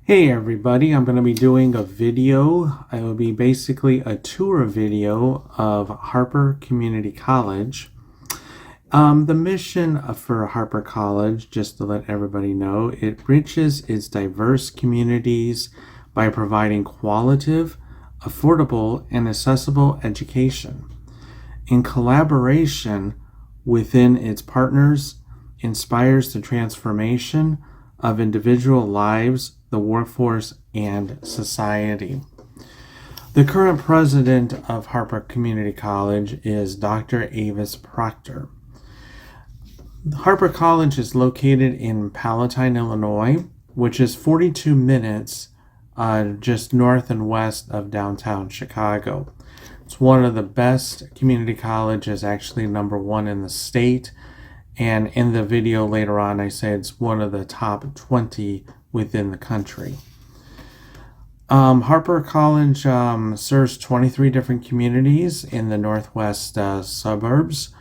Hey everybody, I'm going to be doing a video. It will be basically a tour video of Harper Community College. The mission for Harper College, just to let everybody know, it reaches its diverse communities by providing qualitative, affordable, and accessible education. In collaboration within its partners, inspires the transformation of individual lives, the workforce, and society. The current president of Harper Community College is Dr. Avis Proctor. Harper College is located in Palatine, Illinois, which is 42 minutes just north and west of downtown Chicago. It's one of the best community colleges, actually number one in the state. And in the video later on, I say it's one of the top 20 within the country. Harper College serves 23 different communities in the northwest suburbs.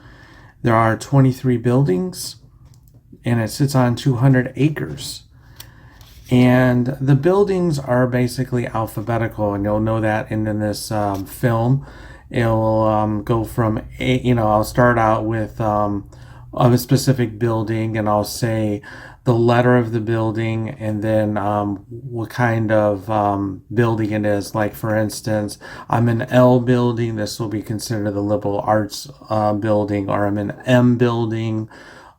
There are 23 buildings, and it sits on 200 acres. And the buildings are basically alphabetical, and you'll know that in this film. It'll go from, I'll start out with of a specific building, and I'll say the letter of the building and then what kind of building it is. Like, for instance, I'm an L building, this will be considered the liberal arts building, or I'm an M building,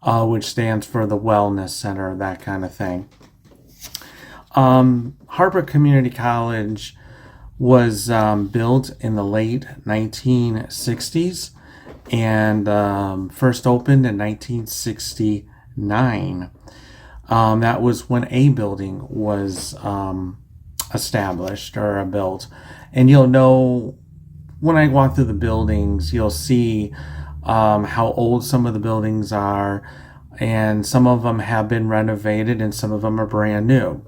which stands for the wellness center, that kind of thing. Harper Community College was built in the late 1960s and first opened in 1969. That was when a building was established or built. And you'll know when I walk through the buildings, you'll see how old some of the buildings are, and some of them have been renovated and some of them are brand new.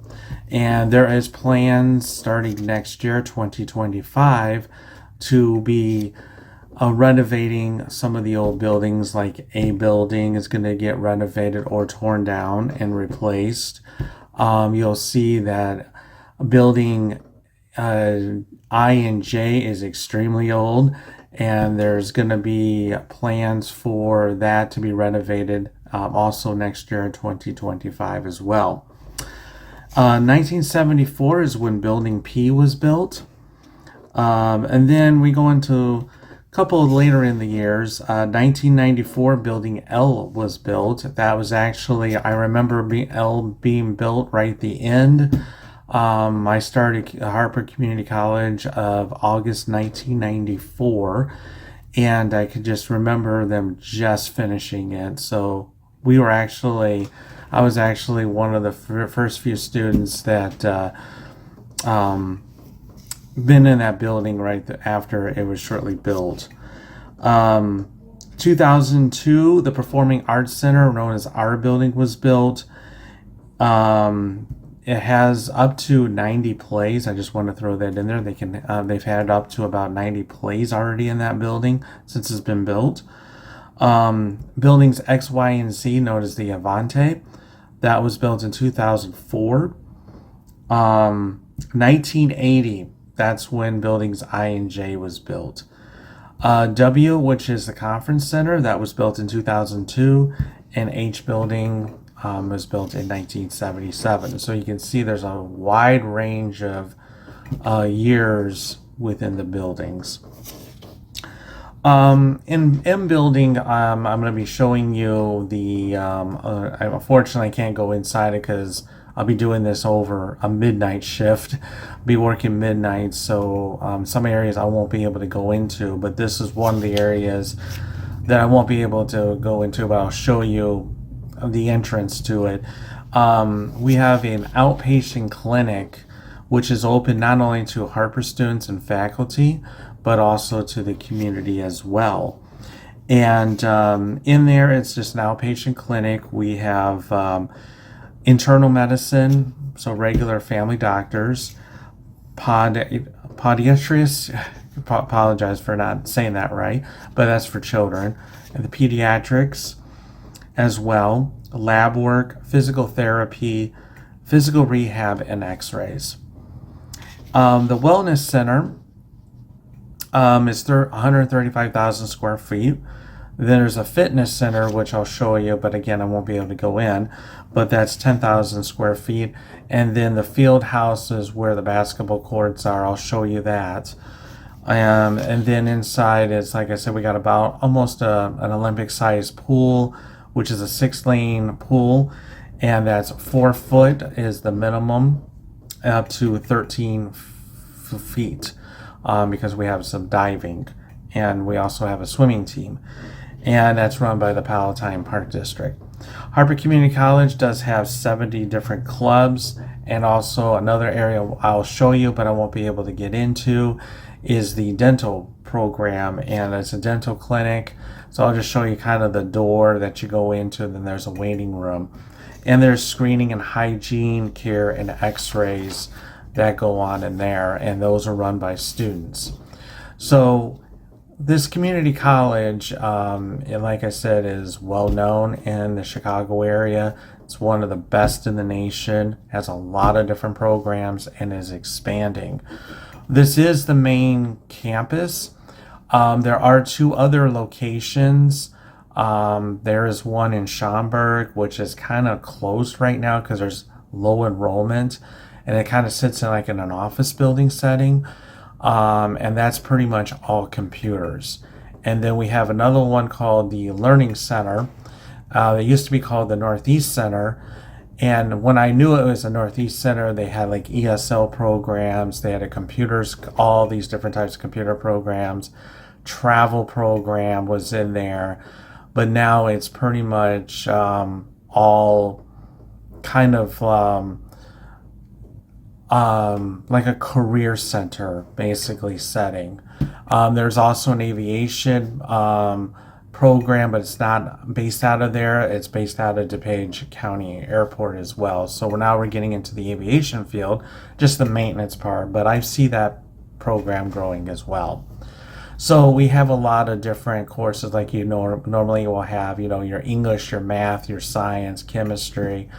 And there is plans starting next year, 2025, to be renovating some of the old buildings. Like a building is going to get renovated or torn down and replaced. You'll see that building I and J is extremely old, and there's going to be plans for that to be renovated also next year in 2025 as well. 1974 is when Building P was built. And then we go into couple later in the years, 1994, Building L was built. That was actually, I remember L being built right at the end. I started Harper Community College of August 1994, and I could just remember them just finishing it. So I was actually one of the first few students that been in that building right after it was shortly built. 2002, the Performing Arts Center, known as our building, was built. It has up to 90 plays. I just want to throw that in there. They've had up to about 90 plays already in that building since it's been built. Buildings X, Y, and Z, known as the Avante, that was built in 2004. 1980. That's when buildings I and J was built. W, which is the conference center, that was built in 2002, and H building was built in 1977. So you can see there's a wide range of years within the buildings. In M building, I'm going to be showing you the, I unfortunately can't go inside it because I'll be doing this over a midnight shift, be working midnight, so some areas I won't be able to go into, but this is one of the areas that I won't be able to go into, but I'll show you the entrance to it. We have an outpatient clinic, which is open not only to Harper students and faculty, but also to the community as well. And in there, it's just an outpatient clinic. We have internal medicine, so regular family doctors, podiatrists, apologize for not saying that right, but that's for children, and the pediatrics as well, lab work, physical therapy, physical rehab, and x-rays. The Wellness Center is 135,000 square feet. There's a fitness center, which I'll show you, but again, I won't be able to go in, but that's 10,000 square feet. And then the field house is where the basketball courts are. I'll show you that. And then inside is, like I said, we got about almost an Olympic-sized pool, which is a 6-lane pool, and that's 4 foot is the minimum, up to 13 feet, because we have some diving, and we also have a swimming team, and that's run by the Palatine Park District. Harper Community College does have 70 different clubs, and also another area I'll show you, but I won't be able to get into, is the dental program, and it's a dental clinic. So I'll just show you kind of the door that you go into, then there's a waiting room. And there's screening and hygiene care and x-rays that go on in there, and those are run by students. So this community college, like I said, is well known in the Chicago area. It's one of the best in the nation, has a lot of different programs, and is expanding. This is the main campus. There are 2 other locations. There is one in Schaumburg, which is kind of closed right now because there's low enrollment, and it kind of sits in like in an office building setting. And that's pretty much all computers. And then we have another one called the Learning Center. It used to be called the Northeast Center. And when I knew it was a Northeast Center, they had like ESL programs, they had a computers, all these different types of computer programs, travel program was in there. But now it's pretty much all kind of like a career center, basically, setting. There's also an aviation program, but it's not based out of there. It's based out of DuPage County Airport as well. So we're getting into the aviation field, just the maintenance part, but I see that program growing as well. So we have a lot of different courses, like normally will have, your English, your math, your science, chemistry,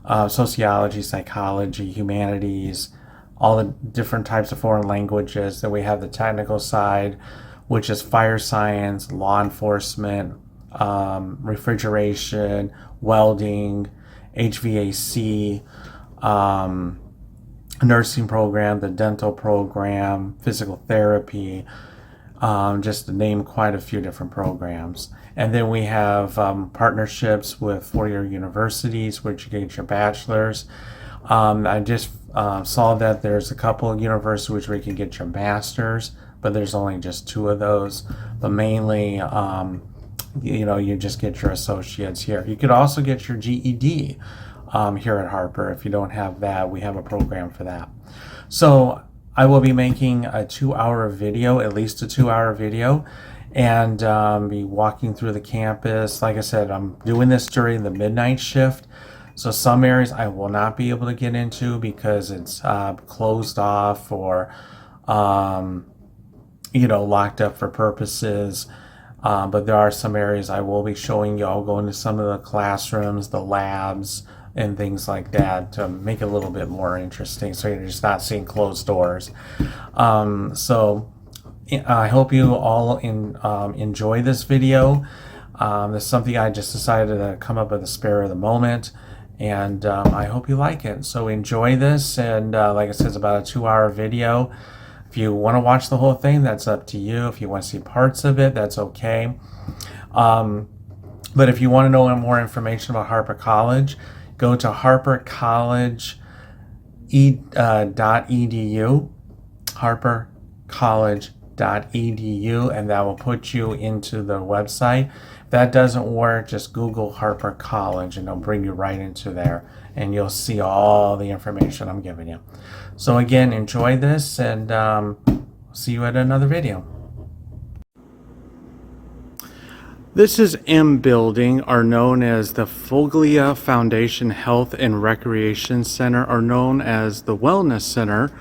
sociology, psychology, humanities, all the different types of foreign languages. Then we have the technical side, which is fire science, law enforcement, refrigeration, welding, HVAC, nursing program, the dental program, physical therapy, just to name quite a few different programs. And then we have partnerships with four-year universities, which you get your bachelor's. I just saw that there's a couple of universities where you can get your master's, but there's only just 2 of those. But mainly, you just get your associates here. You could also get your GED here at Harper. If you don't have that, we have a program for that. So I will be making a 2-hour video, at least a 2-hour video, and be walking through the campus. Like I said, I'm doing this during the midnight shift. So some areas I will not be able to get into because it's closed off or locked up for purposes. But there are some areas I will be showing you. I'll go into some of the classrooms, the labs, and things like that to make it a little bit more interesting, so you're just not seeing closed doors. So I hope you all enjoy this video. This is something I just decided to come up with a spare of the moment, and I hope you like it. So enjoy this, and like I said, it's about a 2-hour video. If you want to watch the whole thing, that's up to you. If you want to see parts of it, that's okay. But if you want to know more information about Harper College, go to harpercollege.edu, harpercollege.edu, and that will put you into the website. If that doesn't work, just Google Harper College, and it'll bring you right into there, and you'll see all the information I'm giving you. So again, enjoy this, and see you at another video. This is M Building, or known as the Foglia Foundation Health and Recreation Center, or known as the Wellness Center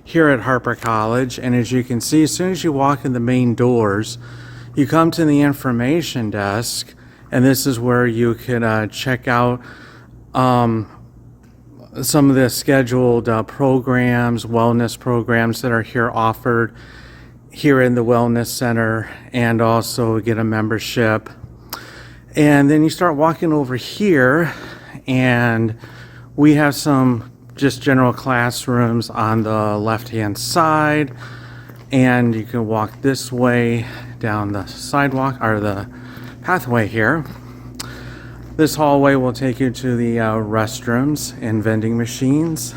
here at Harper College. And as you can see, as soon as you walk in the main doors, you come to the information desk, and this is where you can check out some of the scheduled programs, wellness programs that are here offered here in the Wellness Center, and also get a membership. And then you start walking over here, and we have some just general classrooms on the left-hand side, and you can walk this way down the sidewalk or the pathway here. This hallway will take you to the restrooms and vending machines.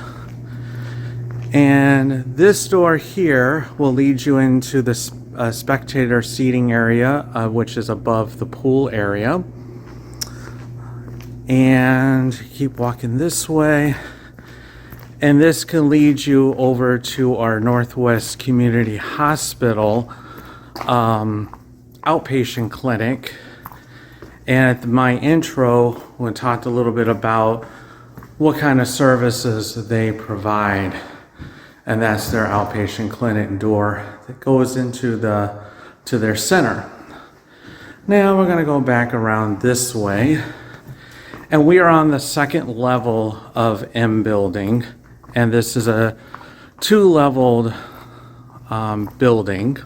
And this door here will lead you into the spectator seating area, which is above the pool area. And keep walking this way. And this can lead you over to our Northwest Community Hospital outpatient clinic. And at my intro, we talked a little bit about what kind of services they provide. And that's their outpatient clinic door that goes into to their center. Now we're going to go back around this way. And we are on the second level of M building. And this is a 2-leveled building.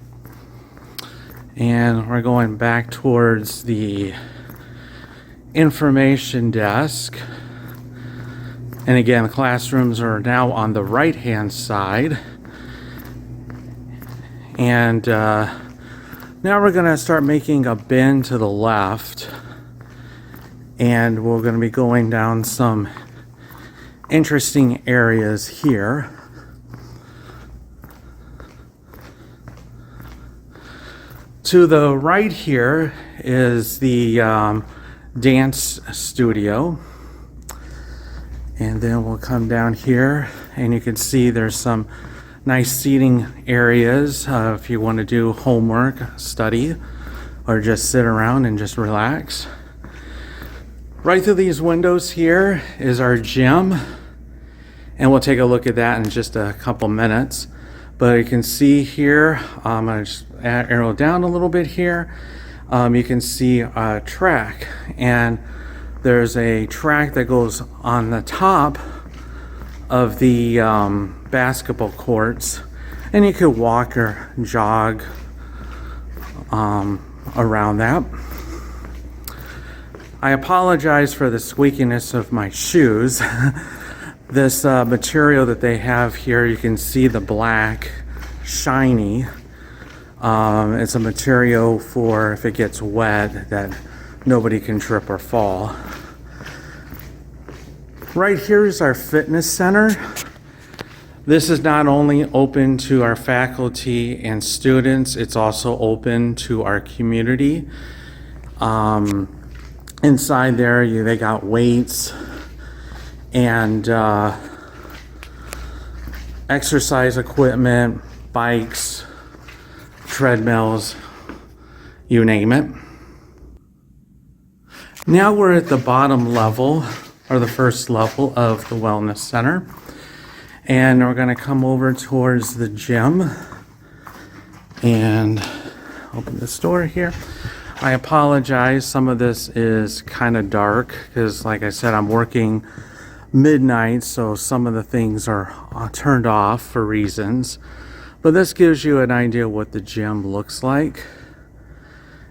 And we're going back towards the information desk. And again, the classrooms are now on the right-hand side. And now we're going to start making a bend to the left. And we're going to be going down some interesting areas here. To the right here is the dance studio. And then we'll come down here, and you can see there's some nice seating areas if you want to do homework, study, or just sit around and just relax. Right through these windows here is our gym, and we'll take a look at that in just a couple minutes. But you can see here, I'm going to just arrow down a little bit here. You can see a track, and there's a track that goes on the top of the basketball courts, and you could walk or jog around that. I apologize for the squeakiness of my shoes. This material that they have here, you can see the black, shiny. It's a material for if it gets wet that nobody can trip or fall. Right here is our fitness center. This is not only open to our faculty and students, it's also open to our community. Inside there, they got weights and exercise equipment, bikes, treadmills, you name it. Now we're at the bottom level, or the first level of the Wellness Center. And we're going to come over towards the gym and open this door here. I apologize, some of this is kind of dark because, like I said, I'm working midnight, so some of the things are turned off for reasons. But this gives you an idea what the gym looks like.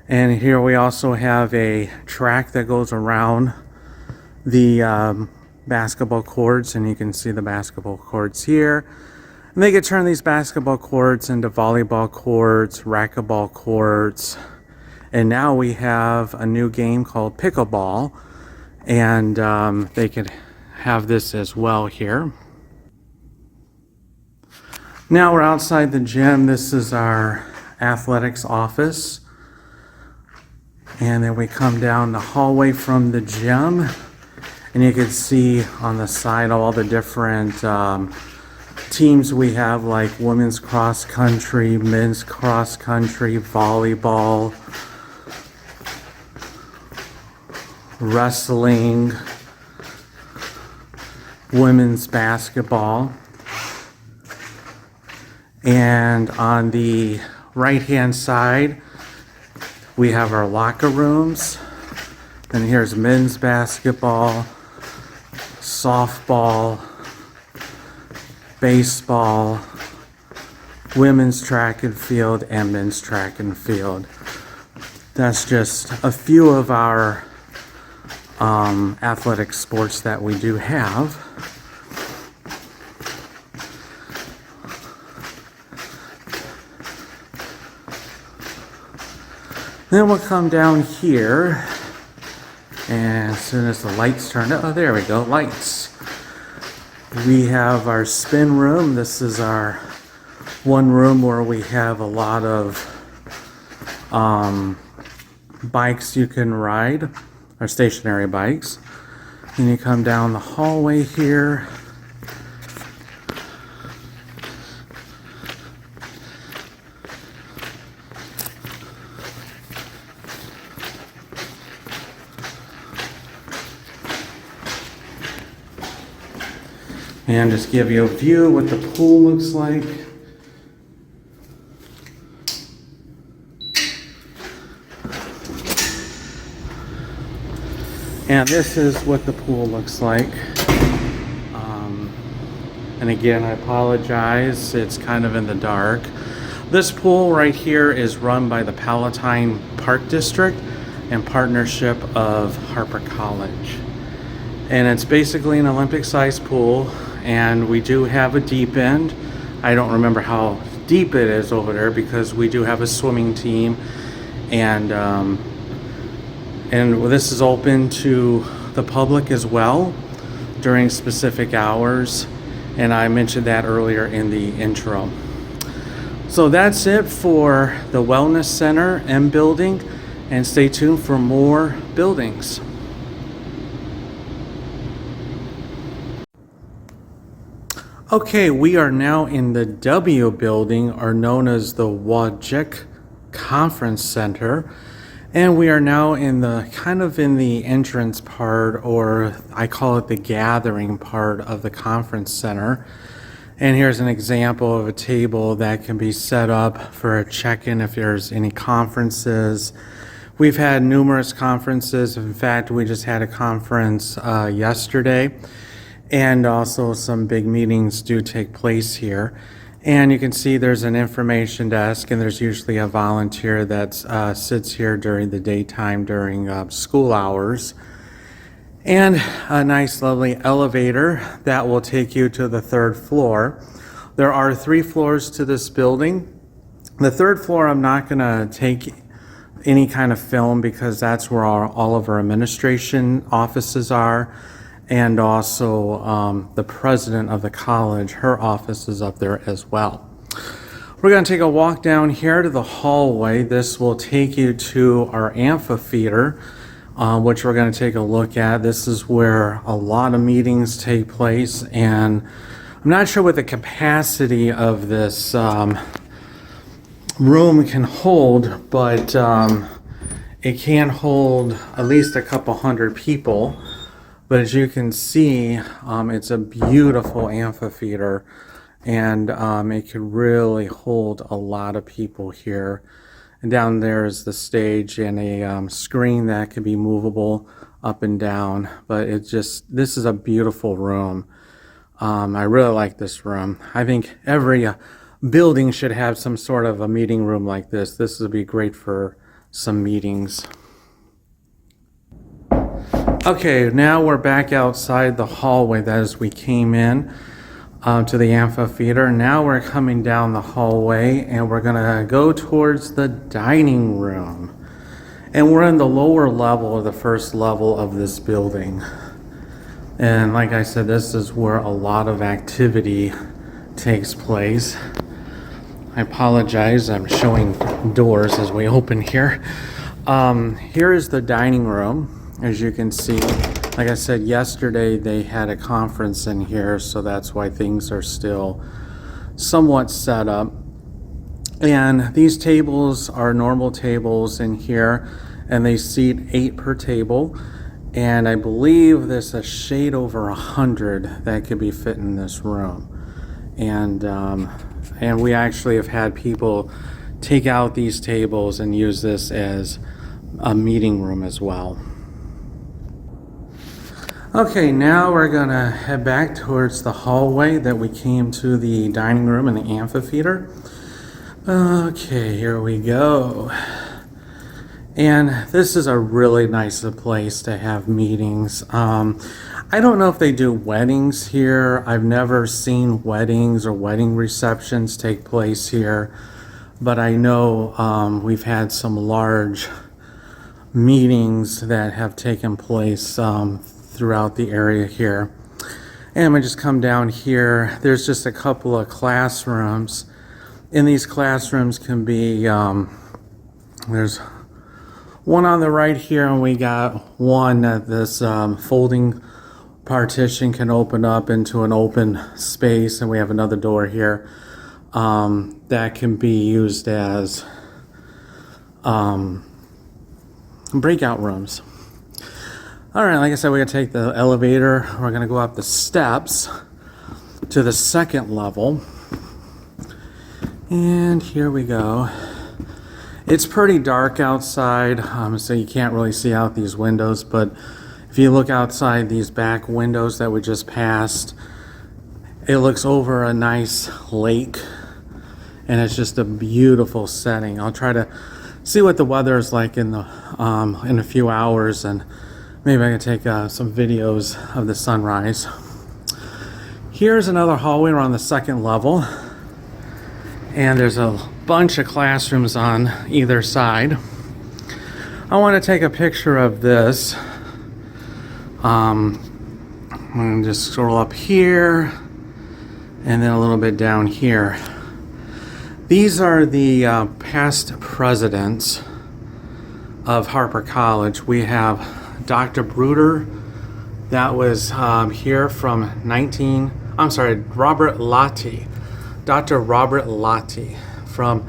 And here we also have a track that goes around the basketball courts, and you can see the basketball courts here. And they could turn these basketball courts into volleyball courts, racquetball courts. And now we have a new game called pickleball, and they could have this as well here. Now we're outside the gym. This is our athletics office. And then we come down the hallway from the gym, and you can see on the side all the different teams we have, like women's cross country, men's cross country, volleyball, wrestling, women's basketball. And on the right-hand side, we have our locker rooms. And here's men's basketball, softball, baseball, women's track and field, and men's track and field. That's just a few of our athletic sports that we do have. Then we'll come down here, and as soon as the lights turn up, oh, there we go, lights. We have our spin room. This is our one room where we have a lot of bikes you can ride, or stationary bikes. Then you come down the hallway here. And just give you a view of what the pool looks like. And this is what the pool looks like. And again, I apologize, it's kind of in the dark. This pool right here is run by the Palatine Park District in partnership of Harper College. And it's basically an Olympic-sized pool. And we do have a deep end. I don't remember how deep it is over there because we do have a swimming team, and this is open to the public as well during specific hours. And I mentioned that earlier in the intro. So that's it for the Wellness Center and building, and stay tuned for more buildings. Okay, we are now in the W building, or known as the Wajek Conference Center, and we are now in the entrance part, or I call it the gathering part of the conference center. And here's an example of a table that can be set up for a check-in if there's any conferences. We've had numerous conferences. In fact, we just had a conference yesterday. And also some big meetings do take place here. And you can see there's an information desk, and there's usually a volunteer that sits here during the daytime during school hours. And a nice lovely elevator that will take you to the third floor. There are 3 floors to this building. The third floor I'm not going to take any kind of film because that's where all of our administration offices are. And also the president of the college, her office is up there as well. We're going to take a walk down here to the hallway. This will take you to our amphitheater, which we're going to take a look at. This is where a lot of meetings take place, and I'm not sure what the capacity of this room can hold, but it can hold at least a couple hundred people. But as you can see, it's a beautiful amphitheater, and it could really hold a lot of people here. And down there is the stage and a screen that can be movable up and down. But this is a beautiful room. I really like this room. I think every building should have some sort of a meeting room like this. This would be great for some meetings. Okay, now we're back outside the hallway as we came in to the amphitheater. Now we're coming down the hallway, and we're gonna go towards the dining room. And we're in the lower level, or the first level of this building. And like I said, this is where a lot of activity takes place. I apologize, I'm showing doors as we open here. Here is the dining room. As you can see, like I said, yesterday they had a conference in here, so that's why things are still somewhat set up. And these tables are normal tables in here, and they seat 8 per table. And I believe there's a shade over 100 that could be fit in this room. And we actually have had people take out these tables and use this as a meeting room as well. Okay, now we're gonna head back towards the hallway that we came to the dining room and the amphitheater. Okay, here we go. And this is a really nice place to have meetings. I don't know if they do weddings here. I've never seen weddings or wedding receptions take place here, but I know we've had some large meetings that have taken place throughout the area here. And I'm gonna just come down here. There's just a couple of classrooms. In these classrooms can be, there's one on the right here, and we got one that this folding partition can open up into an open space, and we have another door here that can be used as breakout rooms. All right, like I said, we're gonna take the elevator. We're gonna go up the steps to the second level. And here we go. It's pretty dark outside, so you can't really see out these windows, but if you look outside these back windows that we just passed, it looks over a nice lake, and it's just a beautiful setting. I'll try to see what the weather is like in a few hours, and maybe I can take some videos of the sunrise. Here's another hallway. We're on the second level, and there's a bunch of classrooms on either side. I want to take a picture of this. I'm going to just scroll up here and then a little bit down here. These are the past presidents of Harper College. We have Dr. Bruder, that was here from Robert Lottie. Dr. Robert Lottie from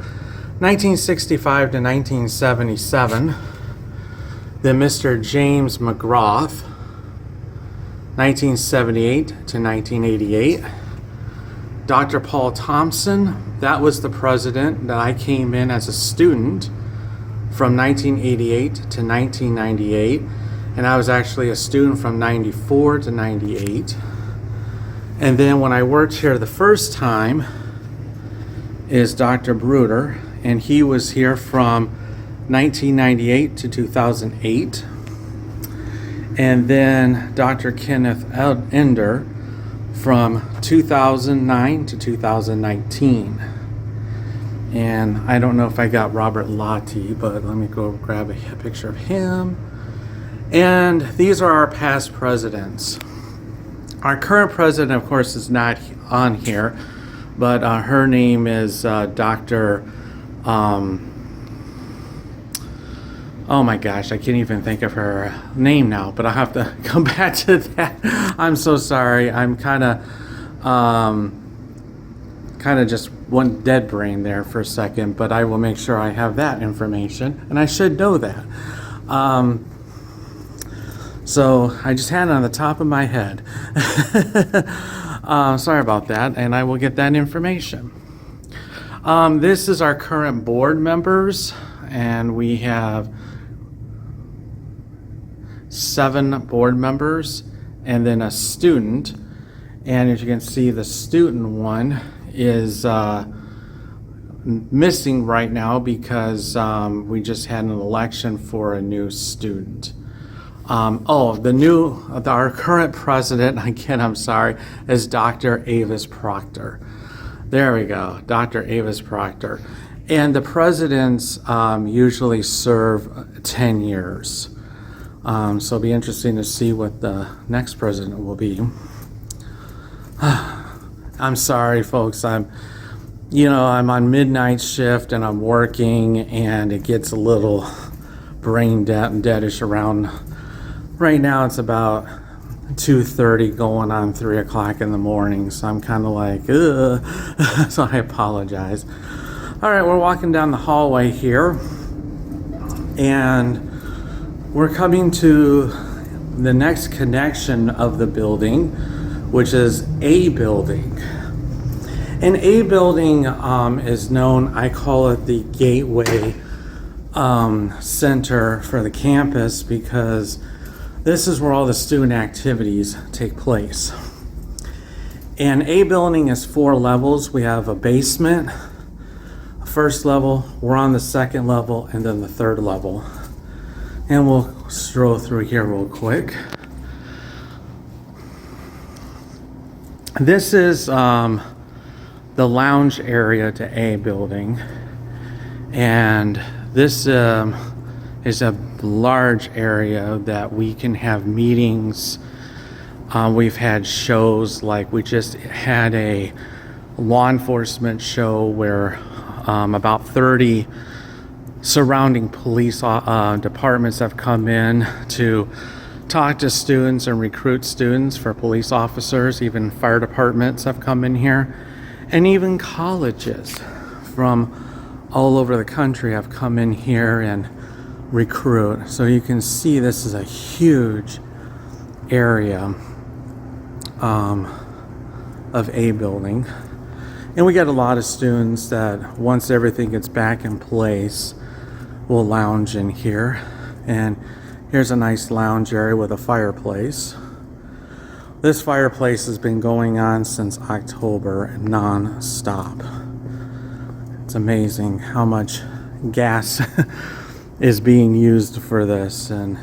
1965 to 1977. Then Mr. James McGrath, 1978 to 1988. Dr. Paul Thompson, that was the president that I came in as a student from 1988 to 1998. And I was actually a student from 94 to 98. And then when I worked here the first time is Dr. Bruder, and he was here from 1998 to 2008. And then Dr. Kenneth Ender from 2009 to 2019. And I don't know if I got Robert Lottie, but let me go grab a picture of him. And these are our past presidents. Our current president, of course, is not on here, but her name is Dr. Oh my gosh, I can't even think of her name now, but I'll have to come back to that. I'm so sorry. I'm kind of just one dead brain there for a second, but I will make sure I have that information, and I should know that. So I just had it on the top of my head. Sorry about that, and I will get that information. This is our current board members, and we have 7 board members and then a student. And as you can see, the student one is missing right now because we just had an election for a new student. Our current president, again, I'm sorry, is Dr. Avis Proctor. There we go, Dr. Avis Proctor. And the presidents usually serve 10 years. So it'll be interesting to see what the next president will be. I'm sorry, folks. I'm on midnight shift and I'm working, and it gets a little brain deadish around. Right now it's about 2:30 going on 3 o'clock in the morning, so I'm kind of like, ugh. So I apologize. All right, we're walking down the hallway here, and we're coming to the next connection of the building, which is A building. And A building is known, I call it the gateway center for the campus, because This is where all the student activities take place. And A building is 4 levels. We have a basement, a first level, we're on the second level, and then the third level. And we'll stroll through here real quick. This is the lounge area to A building. And this is a large area that we can have meetings. We've had shows, like we just had a law enforcement show where about 30 surrounding police departments have come in to talk to students and recruit students for police officers. Even fire departments have come in here, and even colleges from all over the country have come in here and recruit. So you can see this is a huge area of A building. And we get a lot of students that once everything gets back in place will lounge in here. And here's a nice lounge area with a fireplace. This fireplace has been going on since October non-stop. It's amazing how much gas is being used for this. And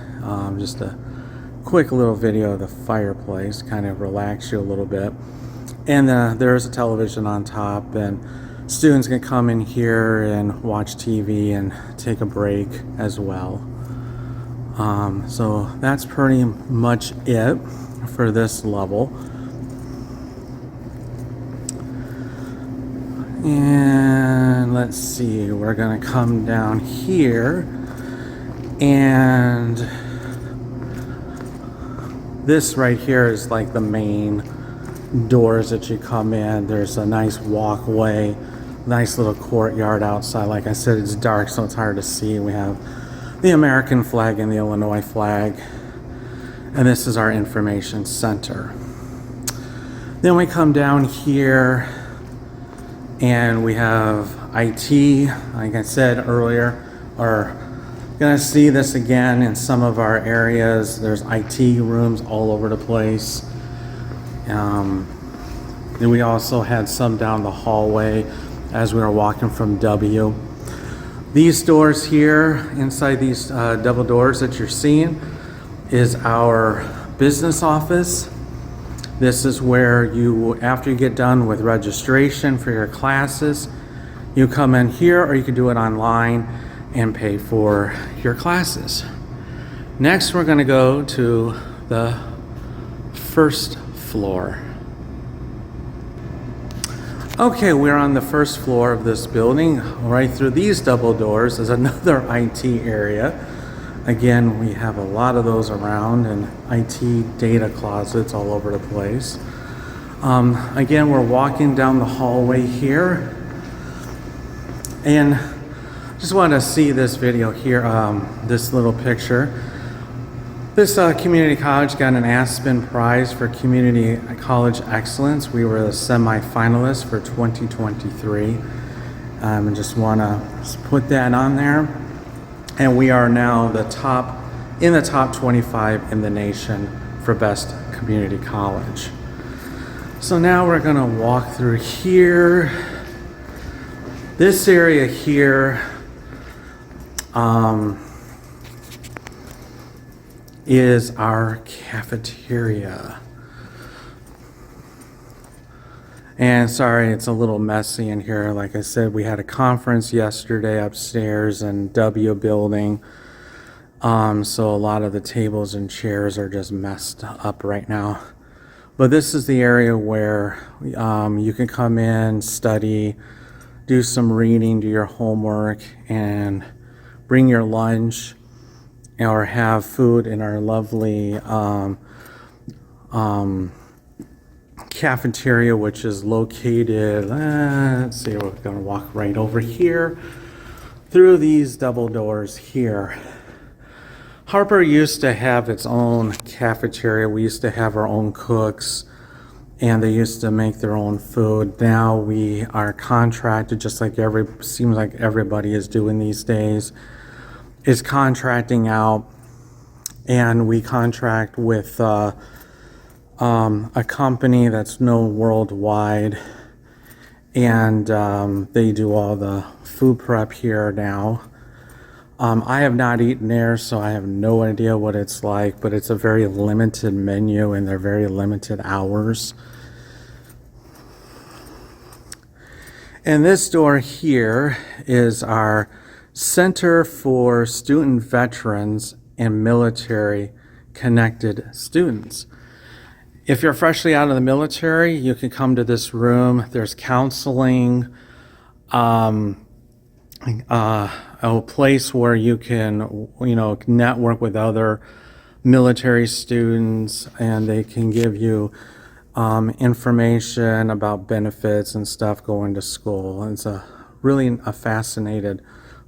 just a quick little video of the fireplace, kind of relax you a little bit. And there's a television on top, and students can come in here and watch TV and take a break as well. So that's pretty much it for this level. And let's see, we're gonna come down here, and this right here is like the main doors that you come in. There's a nice walkway, nice little courtyard outside. Like I said, it's dark, so it's hard to see. We have the American flag and the Illinois flag, and this is our information center. Then we come down here and we have IT. Like I said earlier, are gonna see this again in some of our areas. There's IT rooms all over the place. Then we also had some down the hallway as we were walking from W. These doors here, inside these double doors that you're seeing, is our business office. This is where you, after you get done with registration for your classes, you come in here, or you can do it online and pay for your classes. Next, we're going to go to the first floor. Okay, we're on the first floor of this building. Right through these double doors is another IT area. Again, we have a lot of those around, and IT data closets all over the place. Again, we're walking down the hallway here, and just want to see this video here, this little picture. This community college got an Aspen Prize for Community College Excellence. We were the semi-finalists for 2023. And just want to put that on there. And we are now in the top 25 in the nation for best community college. So now we're going to walk through here. This area here is our cafeteria. And sorry, it's a little messy in here. Like I said, we had a conference yesterday upstairs in W building. So a lot of the tables and chairs are just messed up right now. But this is the area where you can come in, study, do some reading, do your homework, and bring your lunch, or have food in our lovely cafeteria, which is located, let's see, we're going to walk right over here through these double doors here. Harper used to have its own cafeteria. We used to have our own cooks, and they used to make their own food. Now we are contracted, just like seems like everybody is doing these days, is contracting out and we contract with a company that's known worldwide, and they do all the food prep here now. I have not eaten there, so I have no idea what it's like, but it's a very limited menu and they're very limited hours. And this door here is our Center for Student Veterans and Military Connected Students. If you're freshly out of the military, you can come to this room. There's counseling, a place where you can, network with other military students, and they can give you information about benefits and stuff going to school. And it's really a fascinating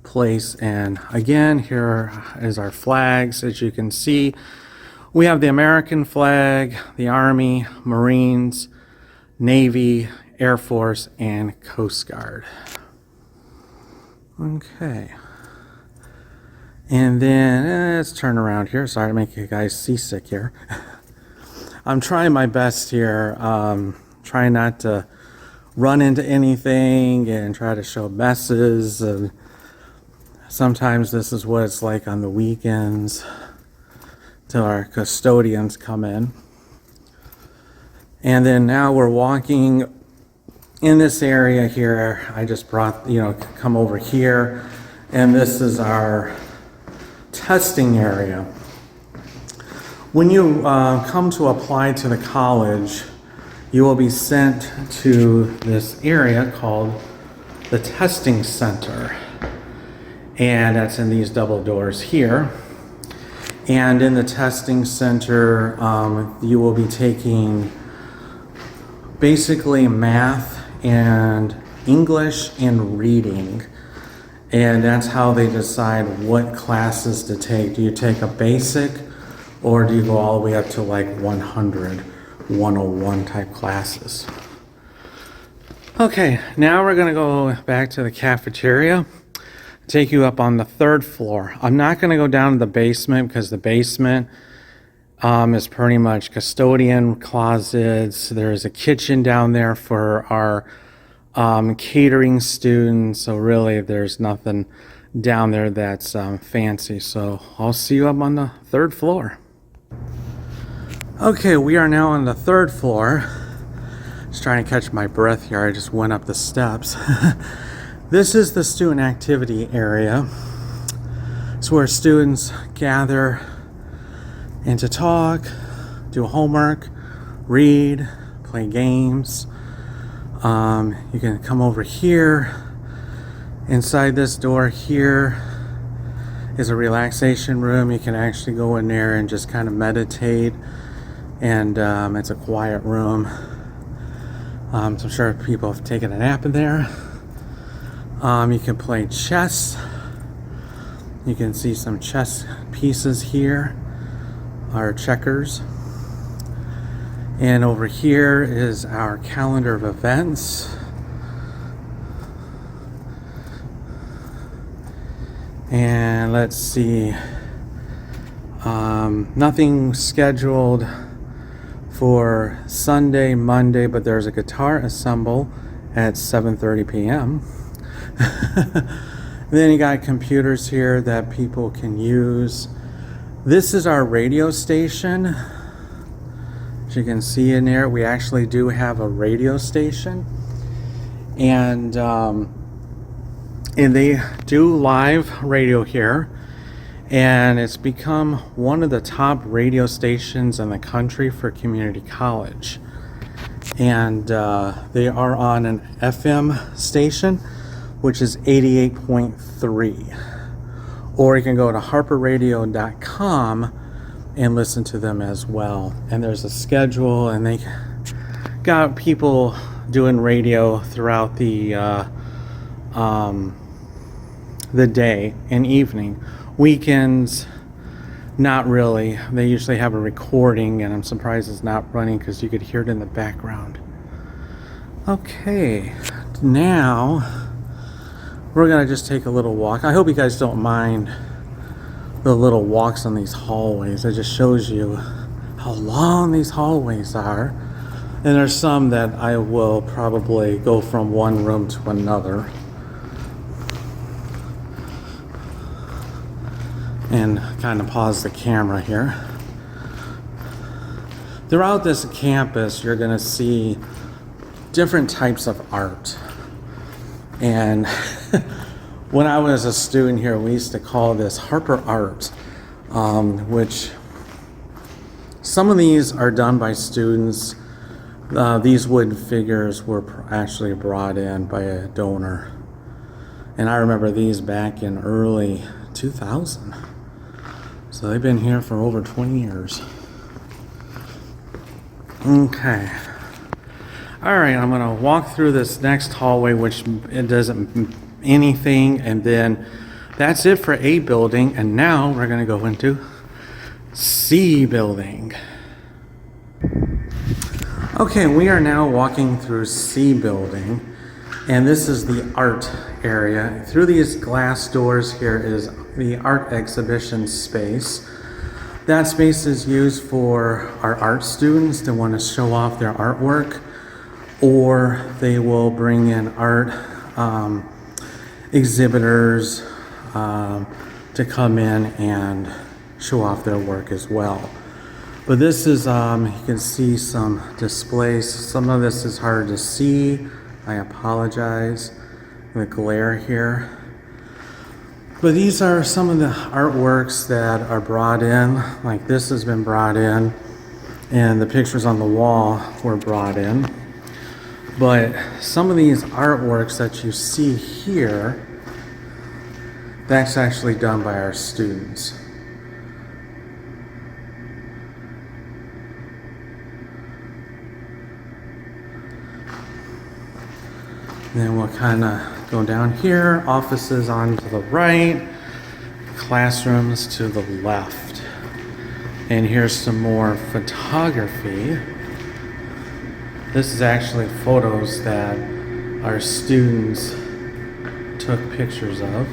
place. And again, here is our flags. As you can see, we have the American flag, the Army, Marines, Navy, Air Force, and Coast Guard. Okay. And then let's turn around here. Sorry to make you guys seasick here. I'm trying my best here. Trying not to run into anything and try to show messes. And sometimes this is what it's like on the weekends till our custodians come in. And then now we're walking in this area here. I just brought, come over here, and this is our testing area. When you come to apply to the college, you will be sent to this area called the testing center, and that's in these double doors here. And in the testing center, you will be taking basically math and English and reading. And that's how they decide what classes to take. Do you take a basic, or do you go all the way up to like 100, 101 type classes? Okay, now we're gonna go back to the cafeteria. Take you up on the third floor. I'm not going to go down to the basement because the basement is pretty much custodian closets. There's a kitchen down there for our catering students. So really there's nothing down there that's fancy. So I'll see you up on the third floor. Okay, we are now on the third floor. Just trying to catch my breath here. I just went up the steps. This is the student activity area. It's where students gather and to talk, do homework, read, play games. You can come over here. Inside this door here is a relaxation room. You can actually go in there and just kind of meditate. And it's a quiet room. So I'm sure people have taken a nap in there. You can play chess. You can see some chess pieces here, or checkers. And over here is our calendar of events. And let's see, nothing scheduled for Sunday, Monday, but there's a guitar assemble at 7:30 p.m. Then you got computers here that people can use. This is our radio station. As you can see in there, we actually do have a radio station, and they do live radio here, and it's become one of the top radio stations in the country for community college. And they are on an FM station, which is 88.3. Or you can go to harperradio.com and listen to them as well. And there's a schedule, and they got people doing radio throughout the day and evening. Weekends, not really. They usually have a recording, and I'm surprised it's not running because you could hear it in the background. Okay, now we're gonna just take a little walk. I hope you guys don't mind the little walks on these hallways. It just shows you how long these hallways are. And there's some that I will probably go from one room to another. And kind of pause the camera here. Throughout this campus, you're going to see different types of art. And when I was a student here, we used to call this Harper art, which some of these are done by students. These wooden figures were actually brought in by a donor. And I remember these back in early 2000. So they've been here for over 20 years. Okay. All right, I'm going to walk through this next hallway, which it doesn't anything, and then that's it for A building. And now we're going to go into C building. Okay, we are now walking through C building, and this is the art area. Through these glass doors here is the art exhibition space. That space is used for our art students that want to show off their artwork, or they will bring in art exhibitors to come in and show off their work as well. But this is, you can see some displays. Some of this is hard to see. I apologize, the glare here. But these are some of the artworks that are brought in, like this has been brought in, and the pictures on the wall were brought in. But some of these artworks that you see here, that's actually done by our students. And then we'll kind of go down here, offices on to the right, classrooms to the left. And here's some more photography. This is actually photos that our students took pictures of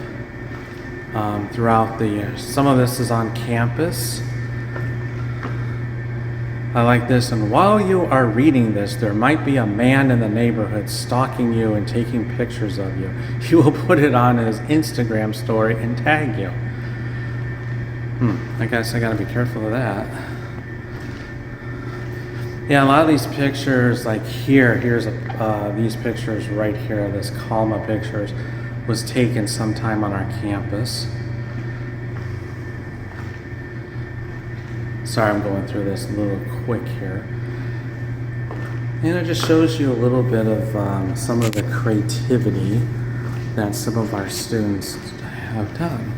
throughout the year. Some of this is on campus. I like this. And while you are reading this, there might be a man in the neighborhood stalking you and taking pictures of you. He will put it on his Instagram story and tag you. I guess I gotta be careful of that. Yeah, a lot of these pictures, like here's these pictures right here, this column of pictures was taken sometime on our campus. Sorry, I'm going through this a little quick here. And it just shows you a little bit of some of the creativity that some of our students have done.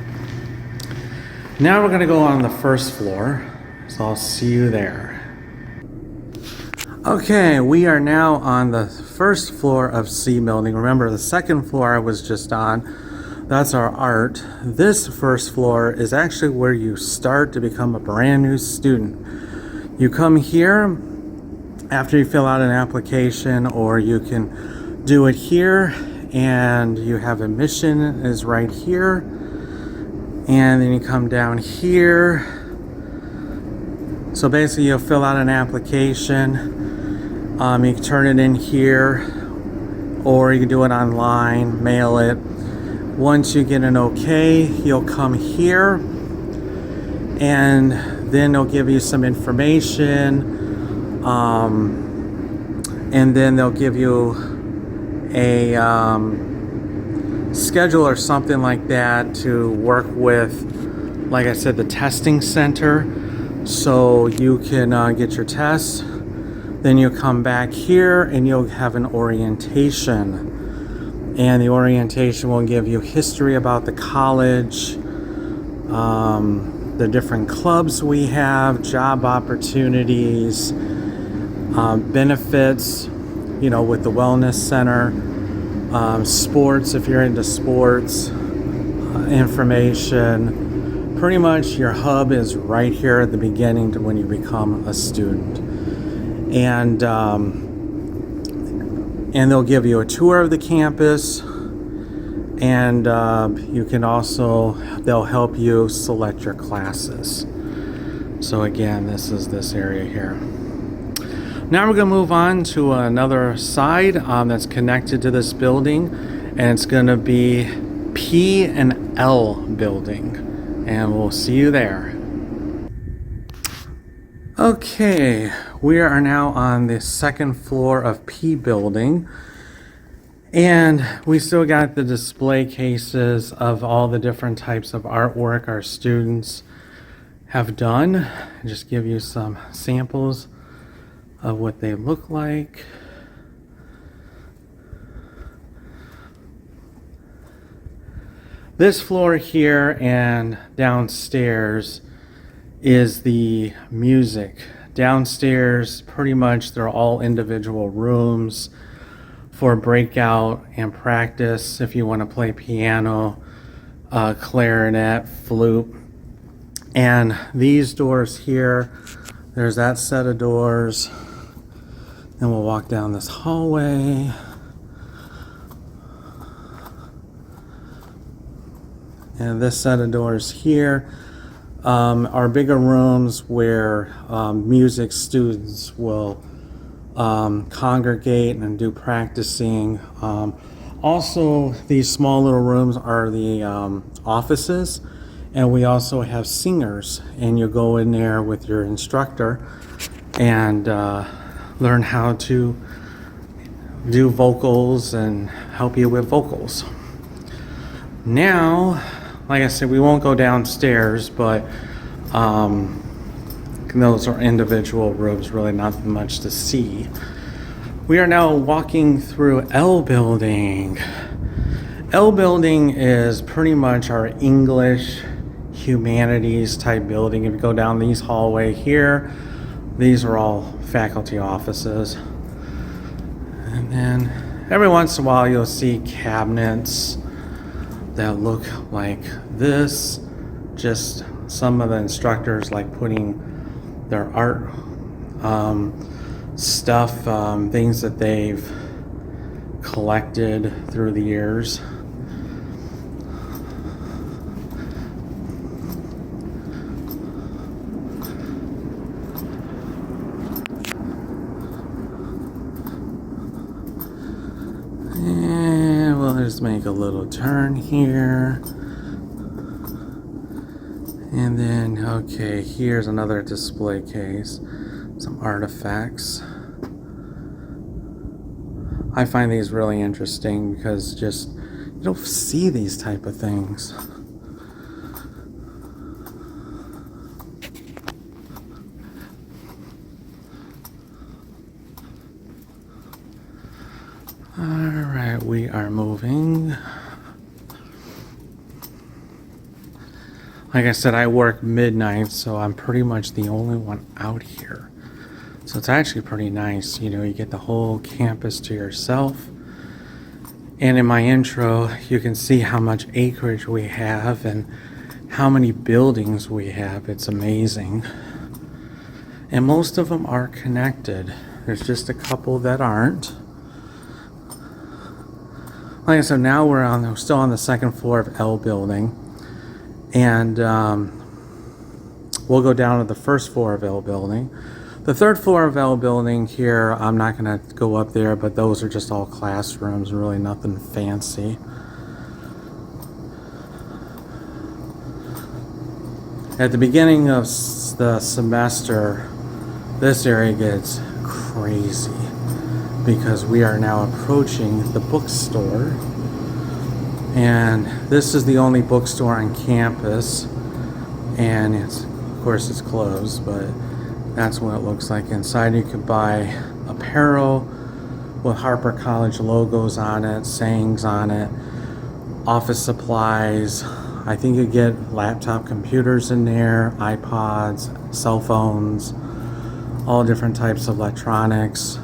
Now we're going to go on the first floor, so I'll see you there. Okay, we are now on the first floor of C building. Remember, the second floor I was just on, that's our art. This first floor is actually where you start to become a brand new student. You come here after you fill out an application, or you can do it here, and you have admission is right here. And then you come down here. So basically you'll fill out an application. You can turn it in here, or you can do it online, mail it. Once you get an okay, you'll come here, and then they'll give you some information, and then they'll give you a schedule or something like that to work with, like I said, the testing center, so you can get your tests. Then you come back here and you'll have an orientation. And the orientation will give you history about the college, the different clubs we have, job opportunities, benefits, you know, with the wellness center, sports if you're into sports, information. Pretty much your hub is right here at the beginning to when you become a student. And they'll give you a tour of the campus, And you can also, they'll help you select your classes. So again, this is this area here. Now we're going to move on to another side that's connected to this building, and it's going to be P and L building, and we'll see you there. Okay, we are now on the second floor of P building, and we still got the display cases of all the different types of artwork our students have done. I'll just give you some samples of what they look like. This floor here and downstairs is the music. Downstairs, pretty much they're all individual rooms for breakout and practice if you want to play piano, clarinet, flute. And these doors here, there's that set of doors. And we'll walk down this hallway. And this set of doors here are bigger rooms where music students will congregate and do practicing. Also, these small little rooms are the offices, and we also have singers, and you go in there with your instructor and learn how to do vocals and help you with vocals. Now, like I said, we won't go downstairs, but those are individual rooms, really not much to see. We are now walking through L building. L building is pretty much our English humanities type building. If you go down these hallway here, these are all faculty offices. And then every once in a while you'll see cabinets that look like this. Just some of the instructors like putting their art stuff, things that they've collected through the years. And we'll just make a little turn here. And then, okay, here's another display case. Some artifacts. I find these really interesting because just you don't see these type of things. Alright, we are moving. Like I said, I work midnight, so I'm pretty much the only one out here. So it's actually pretty nice. You know, you get the whole campus to yourself. And in my intro, you can see how much acreage we have and how many buildings we have. It's amazing. And most of them are connected. There's just a couple that aren't. Like I said, now we're still on the second floor of L building. And we'll go down to the first floor of L building. The third floor of L building here, I'm not going to go up there, but those are just all classrooms, really nothing fancy. At the beginning of the semester, this area gets crazy because we are now approaching the bookstore. And this is the only bookstore on campus, and of course it's closed, but that's what it looks like inside. You could buy apparel with Harper College logos on it, sayings on it, office supplies. I think you get laptop computers in there, iPods, cell phones, all different types of electronics.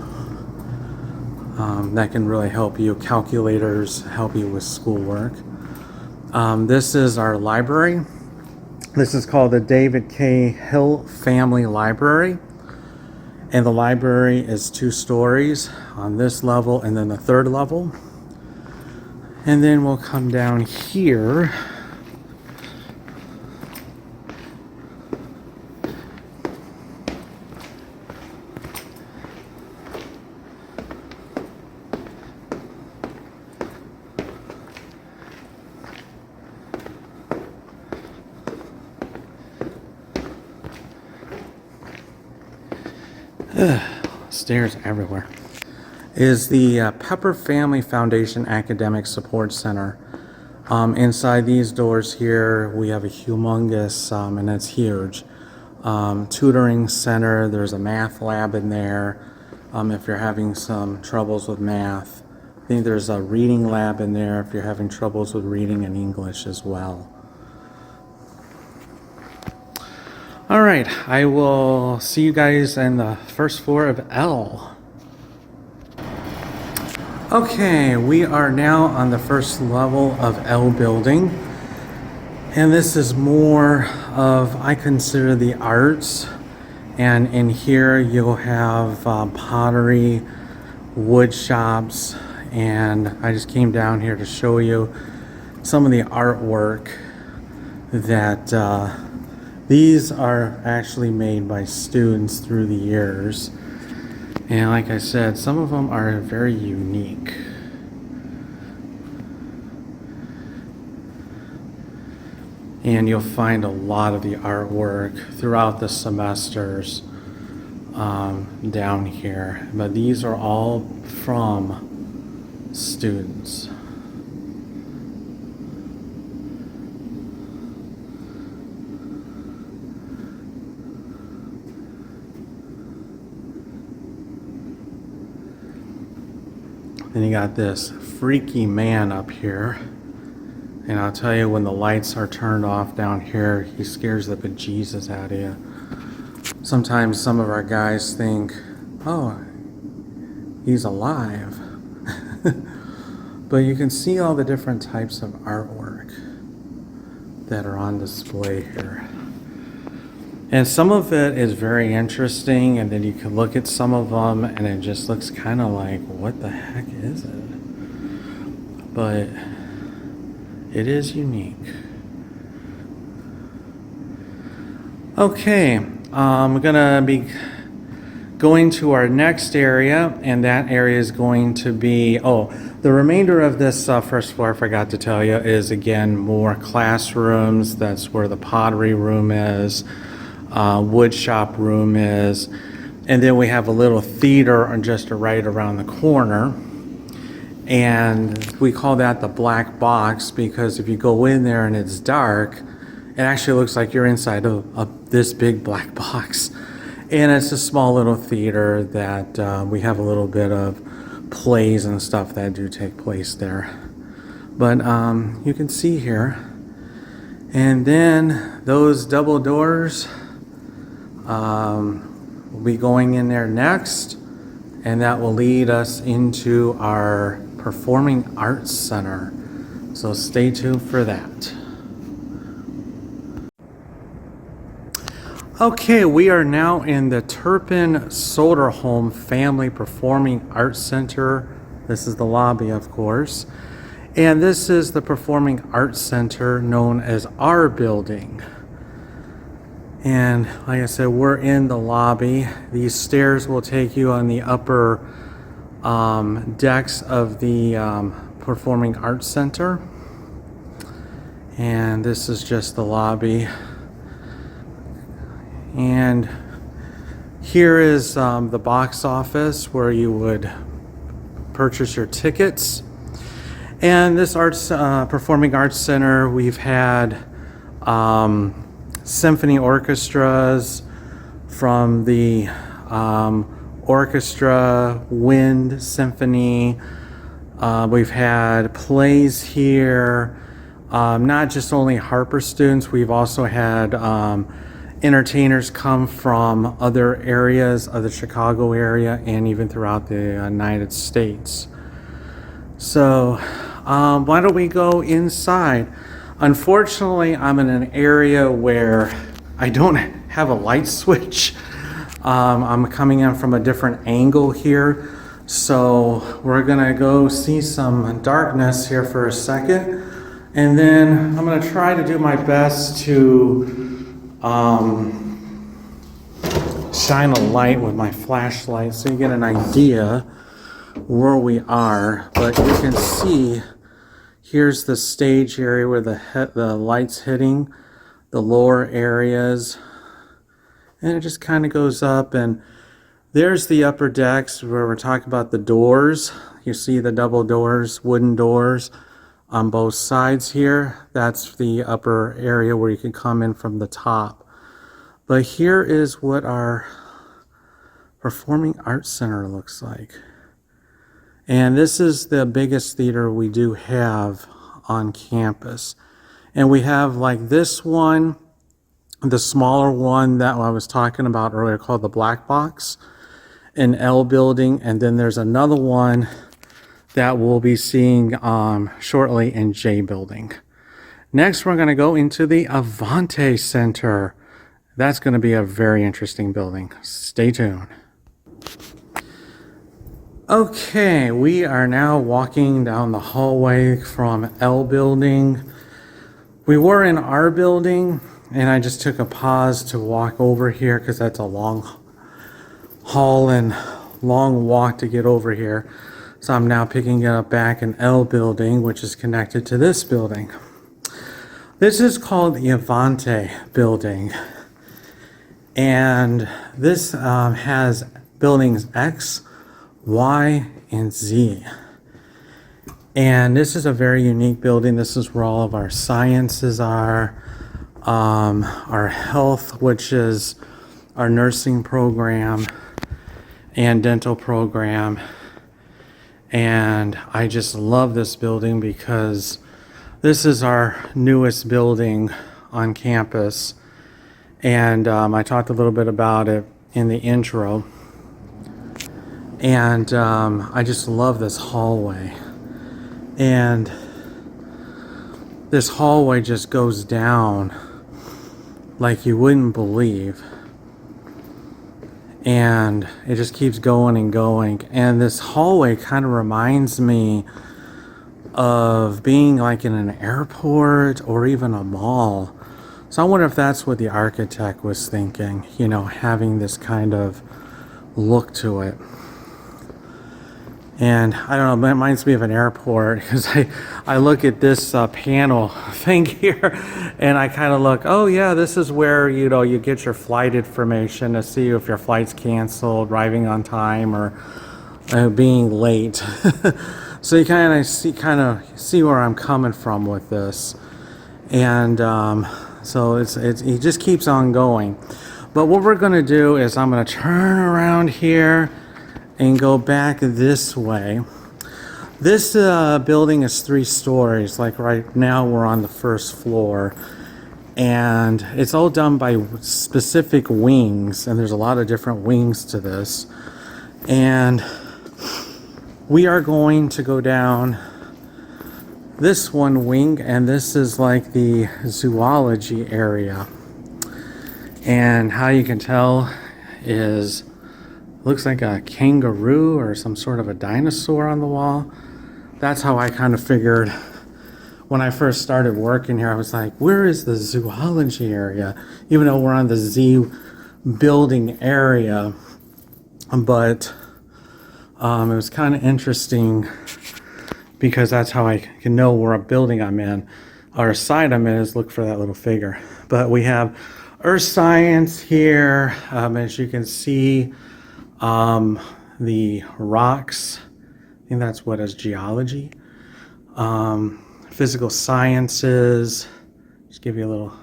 That can really help you. Calculators help you with schoolwork. This is our library. This is called the David K. Hill Family Library. And the library is 2 stories on this level and then the third level. And then we'll come down here. Stairs everywhere. Is the Pepper Family Foundation Academic Support Center. Inside these doors here, we have a humongous, and it's huge, tutoring center. There's a math lab in there if you're having some troubles with math. I think there's a reading lab in there if you're having troubles with reading and English as well. All right, I will see you guys in the first floor of L. Okay, we are now on the first level of L building. And this is more of, I consider, the arts. And in here you'll have pottery, wood shops, and I just came down here to show you some of the artwork that these are actually made by students through the years. And like I said, some of them are very unique. And you'll find a lot of the artwork throughout the semesters down here. But these are all from students. Then you got this freaky man up here. And I'll tell you, when the lights are turned off down here, he scares the bejesus out of you. Sometimes some of our guys think, oh, he's alive. But you can see all the different types of artwork that are on display here. And some of it is very interesting, and then you can look at some of them and it just looks kind of like, what the heck is it? But it is unique. Okay, we're gonna be going to our next area, and that area is going to be, the remainder of this first floor, I forgot to tell you, is again more classrooms. That's where the pottery room is. Wood shop room is, and then we have a little theater just right around the corner, and we call that the black box because if you go in there and it's dark, it actually looks like you're inside of this big black box. And it's a small little theater that we have a little bit of plays and stuff that do take place there. But you can see here, and then those double doors, we'll be going in there next, and that will lead us into our Performing Arts Center. So stay tuned for that. Okay, we are now in the Turpin Soderholm Family Performing Arts Center. This is the lobby, of course. And this is the Performing Arts Center known as our building. And like I said, we're in the lobby. These stairs will take you on the upper decks of the Performing Arts Center. And this is just the lobby. And here is the box office where you would purchase your tickets. And this Performing Arts Center, we've had symphony orchestras from the orchestra, wind symphony. We've had plays here, not just only Harper students, we've also had entertainers come from other areas of the Chicago area and even throughout the United States. So why don't we go inside? Unfortunately, I'm in an area where I don't have a light switch. I'm coming in from a different angle here. So we're gonna go see some darkness here for a second, and then I'm gonna try to do my best to shine a light with my flashlight so you get an idea where we are. But you can see here's the stage area where the light's hitting the lower areas, and it just kind of goes up, and there's the upper decks where we're talking about the doors. You see the double doors, wooden doors on both sides here. That's the upper area where you can come in from the top. But here is what our Performing Arts Center looks like. And this is the biggest theater we do have on campus. And we have like this one, the smaller one that I was talking about earlier called the Black Box in L building. And then there's another one that we'll be seeing shortly in J building. Next, we're going to go into the Avante Center. That's going to be a very interesting building. Stay tuned. Okay, we are now walking down the hallway from L building. We were in R building, and I just took a pause to walk over here because that's a long haul and long walk to get over here. So I'm now picking it up back in L building, which is connected to this building. This is called the Avante building. And this has buildings X, Y, and Z. And this is a very unique building. This is where all of our sciences are, our health, which is our nursing program and dental program. And I just love this building because this is our newest building on campus. And I talked a little bit about it in the intro. And I just love this hallway. And this hallway just goes down like you wouldn't believe. And it just keeps going and going. And this hallway kind of reminds me of being like in an airport or even a mall. So I wonder if that's what the architect was thinking, you know, having this kind of look to it. And I don't know, it reminds me of an airport because I look at this panel thing here and I kind of look, oh yeah, this is where, you know, you get your flight information to see if your flight's canceled, arriving on time, or being late. So you kind of see where I'm coming from with this. And so it just keeps on going. But what we're going to do is I'm going to turn around here and go back this way. This building is 3 stories. Like right now we're on the first floor. And it's all done by specific wings. And there's a lot of different wings to this. And we are going to go down this one wing, and this is like the zoology area. And how you can tell is looks like a kangaroo or some sort of a dinosaur on the wall. That's how I kind of figured when I first started working here. I was like, where is the zoology area? Even though we're on the Z building area. But it was kind of interesting because that's how I can know where a building I'm in. Or side I'm in is look for that little figure. But we have earth science here. As you can see, the rocks, I think that's what is geology. Physical sciences, just give you a little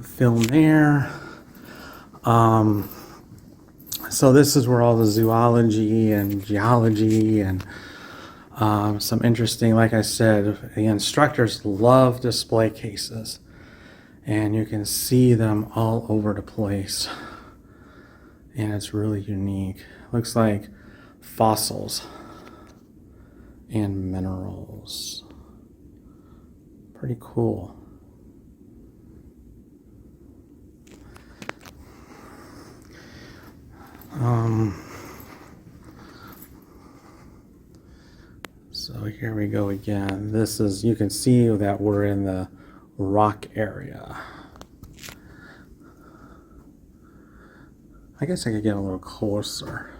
film there. So this is where all the zoology and geology and some interesting, like I said, the instructors love display cases. And you can see them all over the place. And it's really unique. Looks like fossils and minerals. Pretty cool. So here we go again. This is, you can see that we're in the rock area. I guess I could get a little closer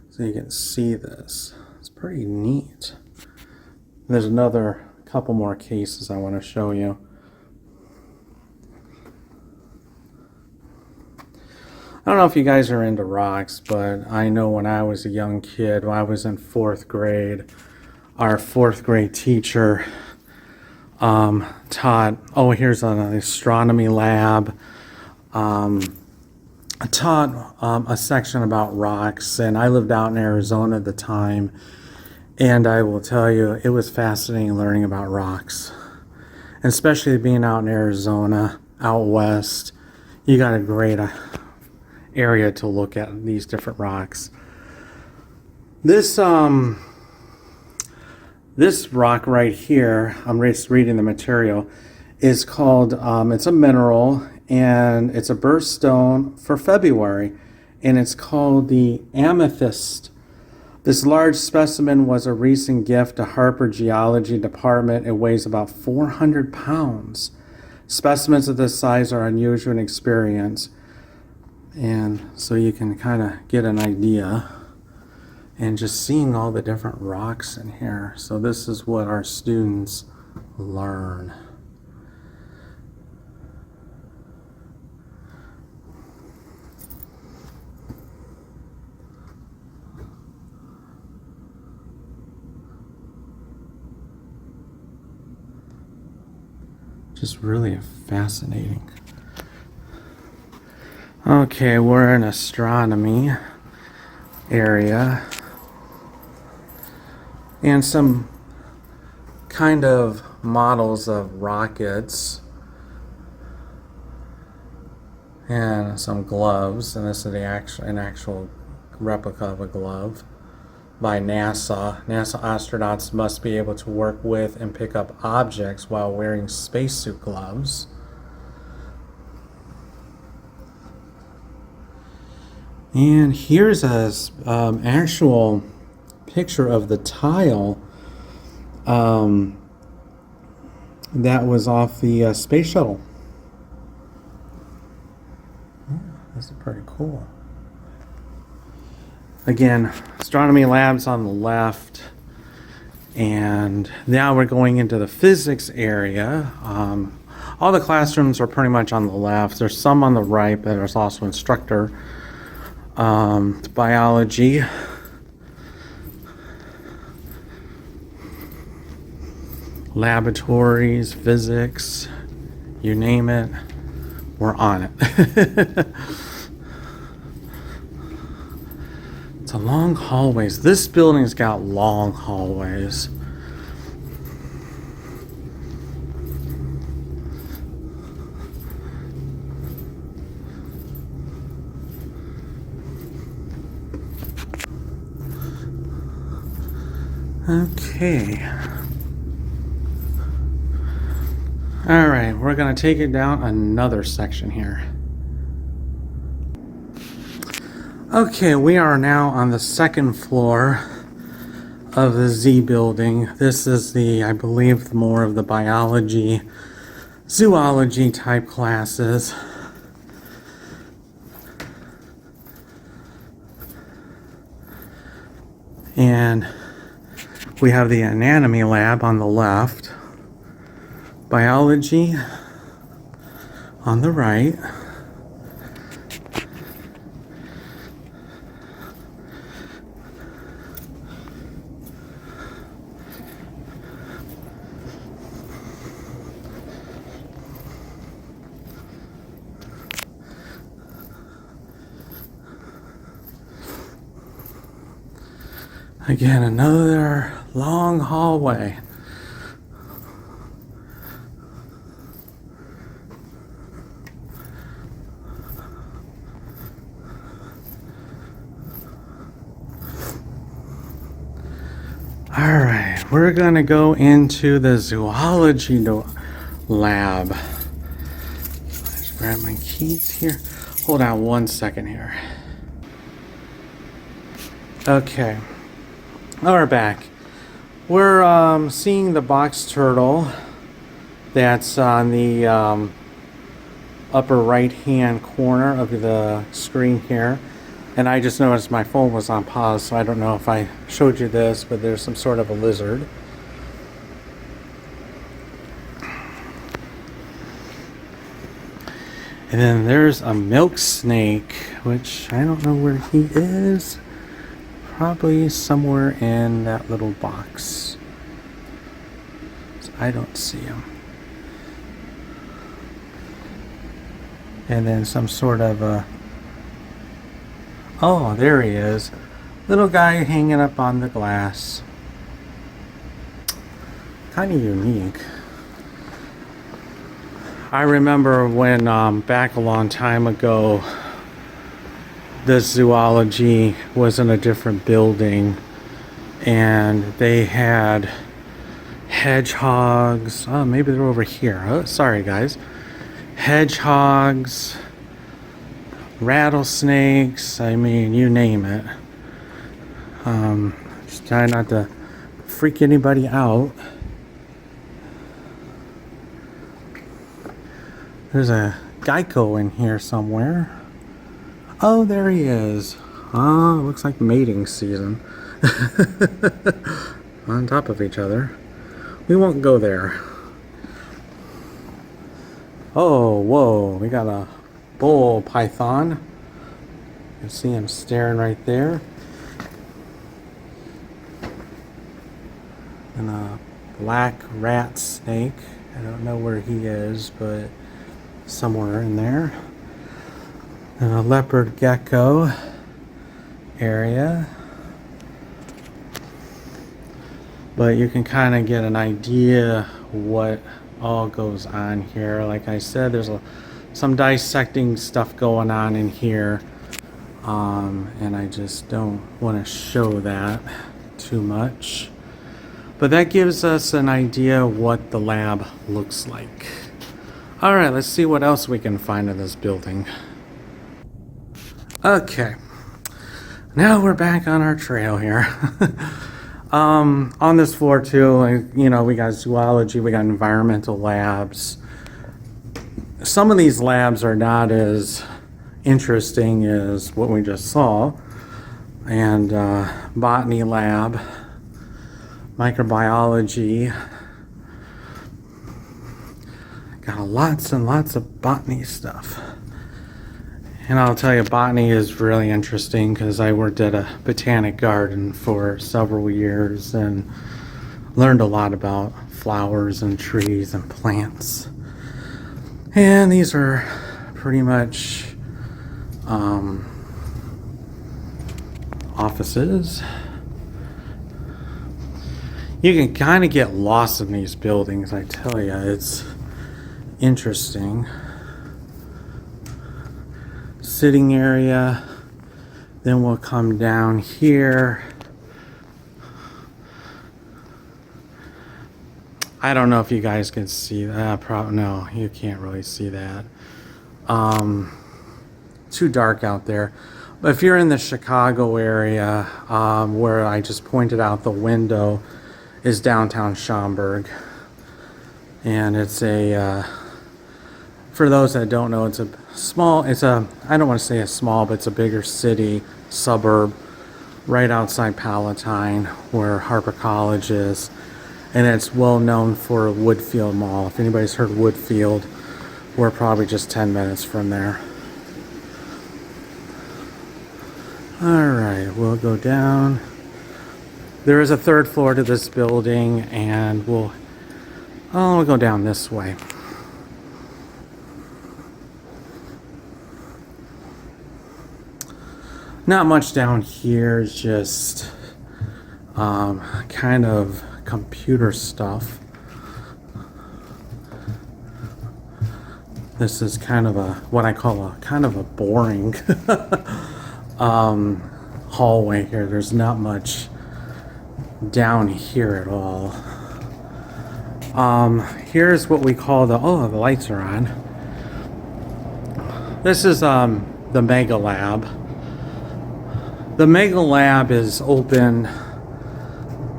so you can see this. It's pretty neat. There's another couple more cases I want to show you. I don't know if you guys are into rocks, but I know when I was a young kid, when I was in 4th grade, our 4th grade teacher taught, oh, here's an astronomy lab, taught a section about rocks, and I lived out in Arizona at the time, and I will tell you, it was fascinating learning about rocks, and especially being out in Arizona, out west. You got a great area to look at these different rocks. This rock right here, I'm just reading the material, is called, it's a mineral, and it's a birthstone for February, and it's called the amethyst. This large specimen was a recent gift to Harper Geology Department. It weighs about 400 pounds. Specimens of this size are unusual in experience. And so you can kind of get an idea, and just seeing all the different rocks in here. So this is what our students learn. Just really fascinating. Okay, we're in astronomy area, and some kind of models of rockets, and some gloves, and this is an actual replica of a glove by NASA. NASA astronauts must be able to work with and pick up objects while wearing spacesuit gloves. And here's a actual picture of the tile that was off the space shuttle. Yeah, this is pretty cool. Again, astronomy labs on the left, and now we're going into the physics area. All the classrooms are pretty much on the left. There's some on the right, but there's also instructor. Biology, laboratories, physics, you name it, we're on it. It's a long hallways. This building's got long hallways. Okay. All right, we're going to take it down another section here. Okay, we are now on the 2nd floor of the Z building. This is I believe, more of the biology, zoology type classes. And we have the anatomy lab on the left, biology on the right, again, another long hallway. All right, we're going to go into the zoology lab. Let's grab my keys here. Hold on one second here. Okay, now we're back. We're seeing the box turtle that's on the upper right hand corner of the screen here. And I just noticed my phone was on pause, so I don't know if I showed you this, but there's some sort of a lizard. And then there's a milk snake, which I don't know where he is. Probably somewhere in that little box. So I don't see him. And then some sort of a... Oh, there he is. Little guy hanging up on the glass. Kind of unique. I remember when back a long time ago, the zoology was in a different building and they had hedgehogs. Oh, maybe they're over here. Oh, sorry guys. Hedgehogs, rattlesnakes, I mean, you name it. Just try not to freak anybody out. There's a gecko in here somewhere. Oh, there he is. Oh, looks like mating season. On top of each other. We won't go there. Oh, whoa. We got a bull python. You can see him staring right there. And a black rat snake. I don't know where he is, but somewhere in there. And a leopard gecko area. But you can kind of get an idea what all goes on here. Like I said, there's some dissecting stuff going on in here. And I just don't want to show that too much. But that gives us an idea what the lab looks like. All right, let's see what else we can find in this building. Okay, now we're back on our trail here. On this floor too, you know, we got zoology, we got environmental labs. Some of these labs are not as interesting as what we just saw. And botany lab, microbiology. Got lots and lots of botany stuff. And I'll tell you, botany is really interesting because I worked at a botanic garden for several years and learned a lot about flowers and trees and plants. And these are pretty much offices. You can kind of get lost in these buildings, I tell you. It's interesting. Sitting area, then we'll come down here. I don't know if you guys can see that. No, you can't really see that. Too dark out there. But if you're in the Chicago area, where I just pointed out the window is downtown Schaumburg. And it's a for those that don't know, it's a small, I don't want to say a small, but it's a bigger city, suburb, right outside Palatine, where Harper College is. And it's well known for Woodfield Mall. If anybody's heard Woodfield, we're probably just 10 minutes from there. Alright, we'll go down. There is a third floor to this building, and we'll go down this way. Not much down here, it's just kind of computer stuff. This is kind of what I call a boring hallway here. There's not much down here at all. Here's what we call the lights are on. This is the Mega Lab. The Mega Lab is open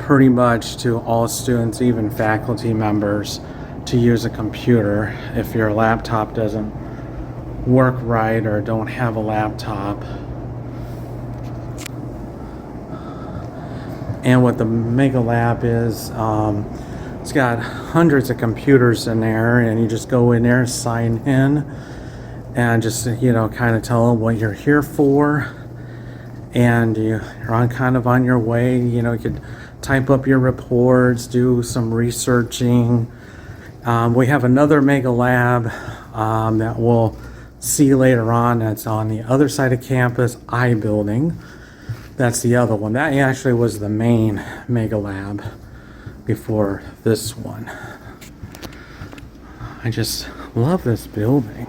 pretty much to all students, even faculty members, to use a computer. If your laptop doesn't work right or don't have a laptop. And what the Mega Lab is, it's got hundreds of computers in there, and you just go in there, sign in, and just, kind of tell them what you're here for, and you're kind of on your way. You could type up your reports, do some researching. We have another Mega Lab that we'll see later on. That's on the other side of campus, I building. That's the other one. That actually was the main Mega Lab before this one. I just love this building.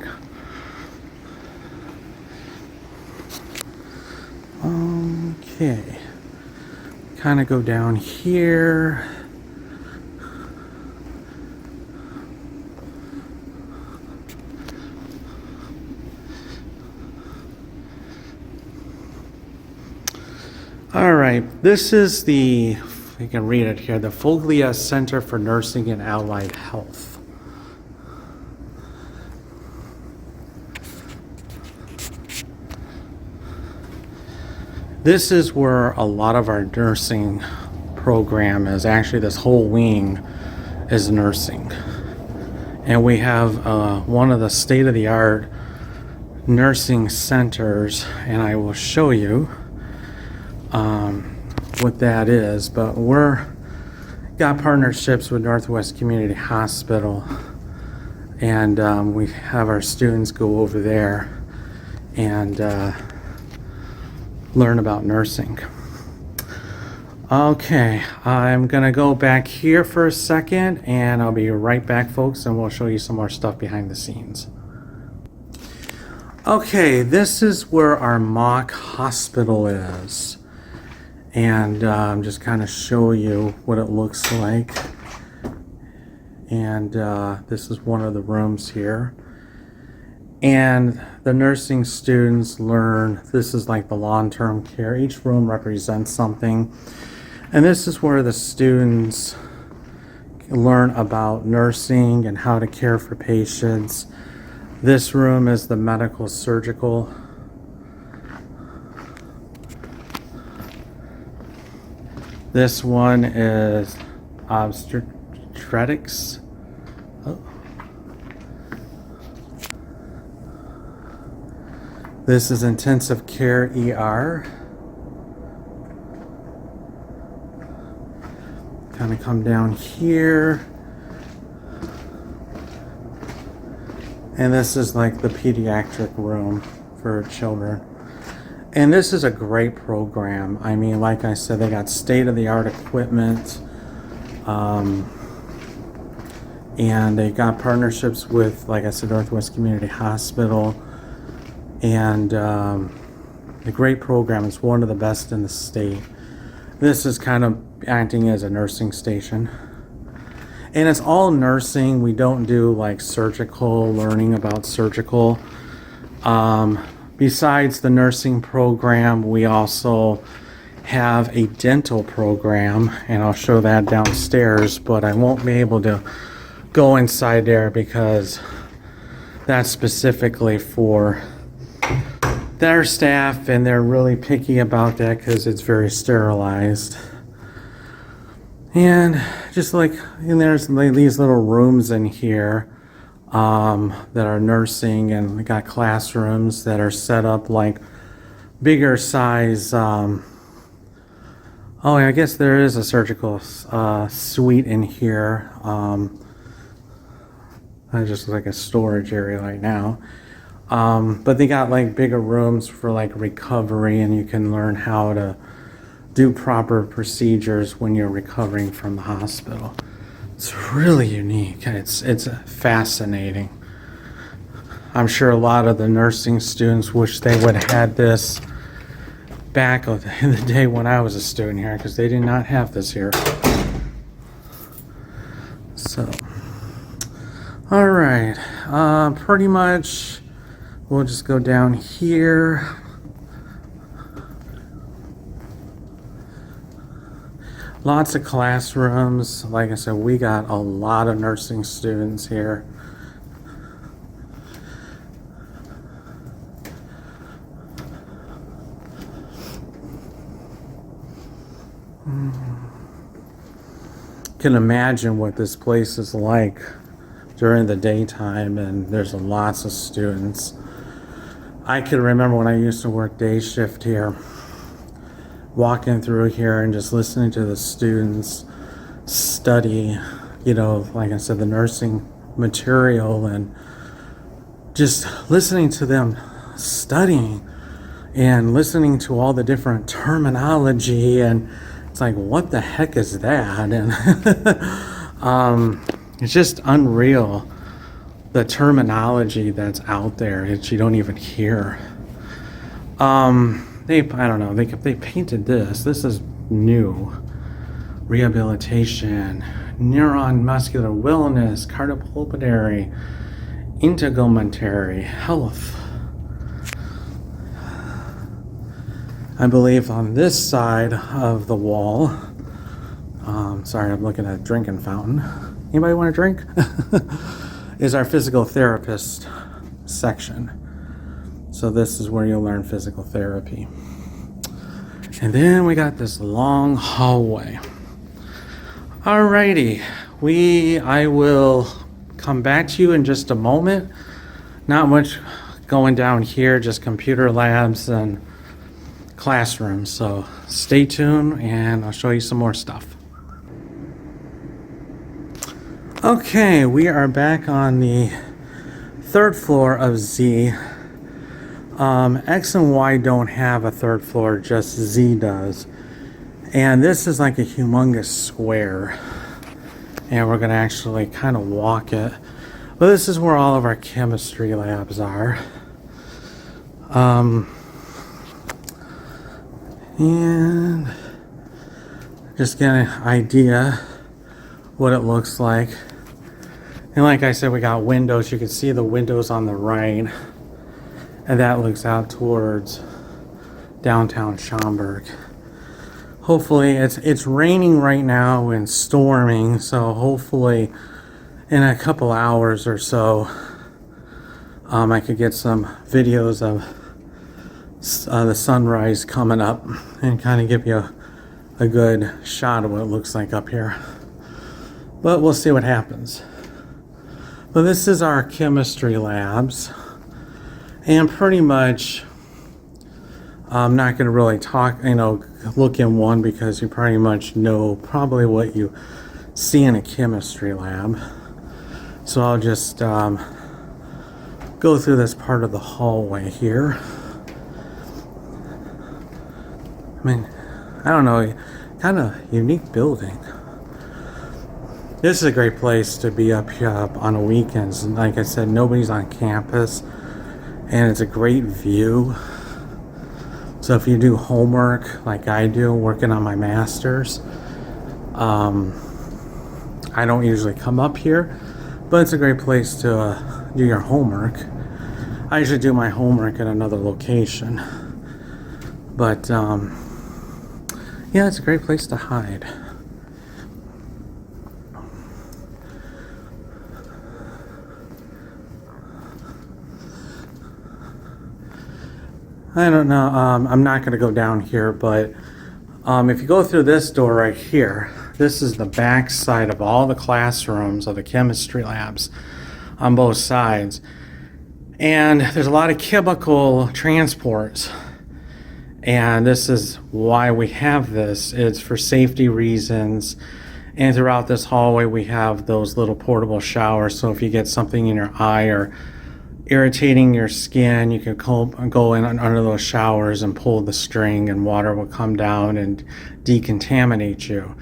Okay. Kind of go down here. All right, this is you can read it here, the Foglia Center for Nursing and Allied Health. This is where a lot of our nursing program is. Actually, this whole wing is nursing. And we have one of the state-of-the-art nursing centers, and I will show you what that is. But we're got partnerships with Northwest Community Hospital, and we have our students go over there and learn about nursing. Okay, I'm gonna go back here for a second, and I'll be right back, folks, and we'll show you some more stuff behind the scenes. Okay, this is where our mock hospital is, and just kind of show you what it looks like. And this is one of the rooms here, and the nursing students learn. This is like the long-term care. Each room represents something, and this is where the students learn about nursing and how to care for patients. This room is the medical surgical. This one is obstetrics. Oh. This is intensive care ER. Kind of come down here. And this is like the pediatric room for children. And this is a great program. I mean, like I said, they got state-of-the-art equipment. And they got partnerships with, like I said, Northwest Community Hospital. And a great program. It's one of the best in the state. This is kind of acting as a nursing station. And it's all nursing. We don't do like surgical, learning about surgical. Besides the nursing program, we also have a dental program, and I'll show that downstairs, but I won't be able to go inside there because that's specifically for their staff, and they're really picky about that because it's very sterilized. And just like, and there's these little rooms in here that are nursing, and we got classrooms that are set up like bigger size. Oh, I guess there is a surgical suite in here. It's just like a storage area right now. But they got like bigger rooms for like recovery, and you can learn how to do proper procedures when you're recovering from the hospital. It's really unique. It's fascinating. I'm sure a lot of the nursing students wish they would have had this back in the day when I was a student here, because they did not have this here. So, all right, pretty much we'll just go down here. Lots of classrooms. Like I said, we got a lot of nursing students here. Can imagine what this place is like during the daytime, and there's lots of students. I can remember when I used to work day shift here, walking through here and just listening to the students study, like I said, the nursing material, and just listening to them studying and listening to all the different terminology, and it's like, what the heck is that? And it's just unreal, the terminology that's out there that you don't even hear. I don't know, they painted this. This is new. Rehabilitation, neuron muscular wellness, cardiopulmonary, integumentary health. I believe on this side of the wall, sorry, I'm looking at a drinking fountain. Anybody want a drink? Is our physical therapist section. So this is where you'll learn physical therapy. And then we got this long hallway. Alrighty, I will come back to you in just a moment. Not much going down here, just computer labs and classrooms. So stay tuned and I'll show you some more stuff. Okay, we are back on the third floor of Z. X and Y don't have a third floor, just Z does. And this is like a humongous square. And we're going to actually kind of walk it. But this is where all of our chemistry labs are. And just get an idea what it looks like. And like I said, we got windows. You can see the windows on the right. And that looks out towards downtown Schaumburg. Hopefully, it's raining right now and storming, so hopefully in a couple hours or so, I could get some videos of the sunrise coming up and kind of give you a good shot of what it looks like up here. But we'll see what happens. But this is our chemistry labs. And pretty much, I'm not going to really talk, look in one because you pretty much know probably what you see in a chemistry lab. So I'll just go through this part of the hallway here. I mean, I don't know, kind of unique building. This is a great place to be up here on the weekends. And like I said, nobody's on campus. And it's a great view. So if you do homework like I do, working on my master's, I don't usually come up here, but it's a great place to do your homework. I usually do my homework at another location. But yeah, it's a great place to hide. I don't know, I'm not going to go down here, but if you go through this door right here, this is the back side of all the classrooms of the chemistry labs on both sides. And there's a lot of chemical transports. And this is why we have this. It's for safety reasons. And throughout this hallway, we have those little portable showers. So if you get something in your eye or irritating your skin, you can go in under those showers and pull the string, and water will come down and decontaminate you.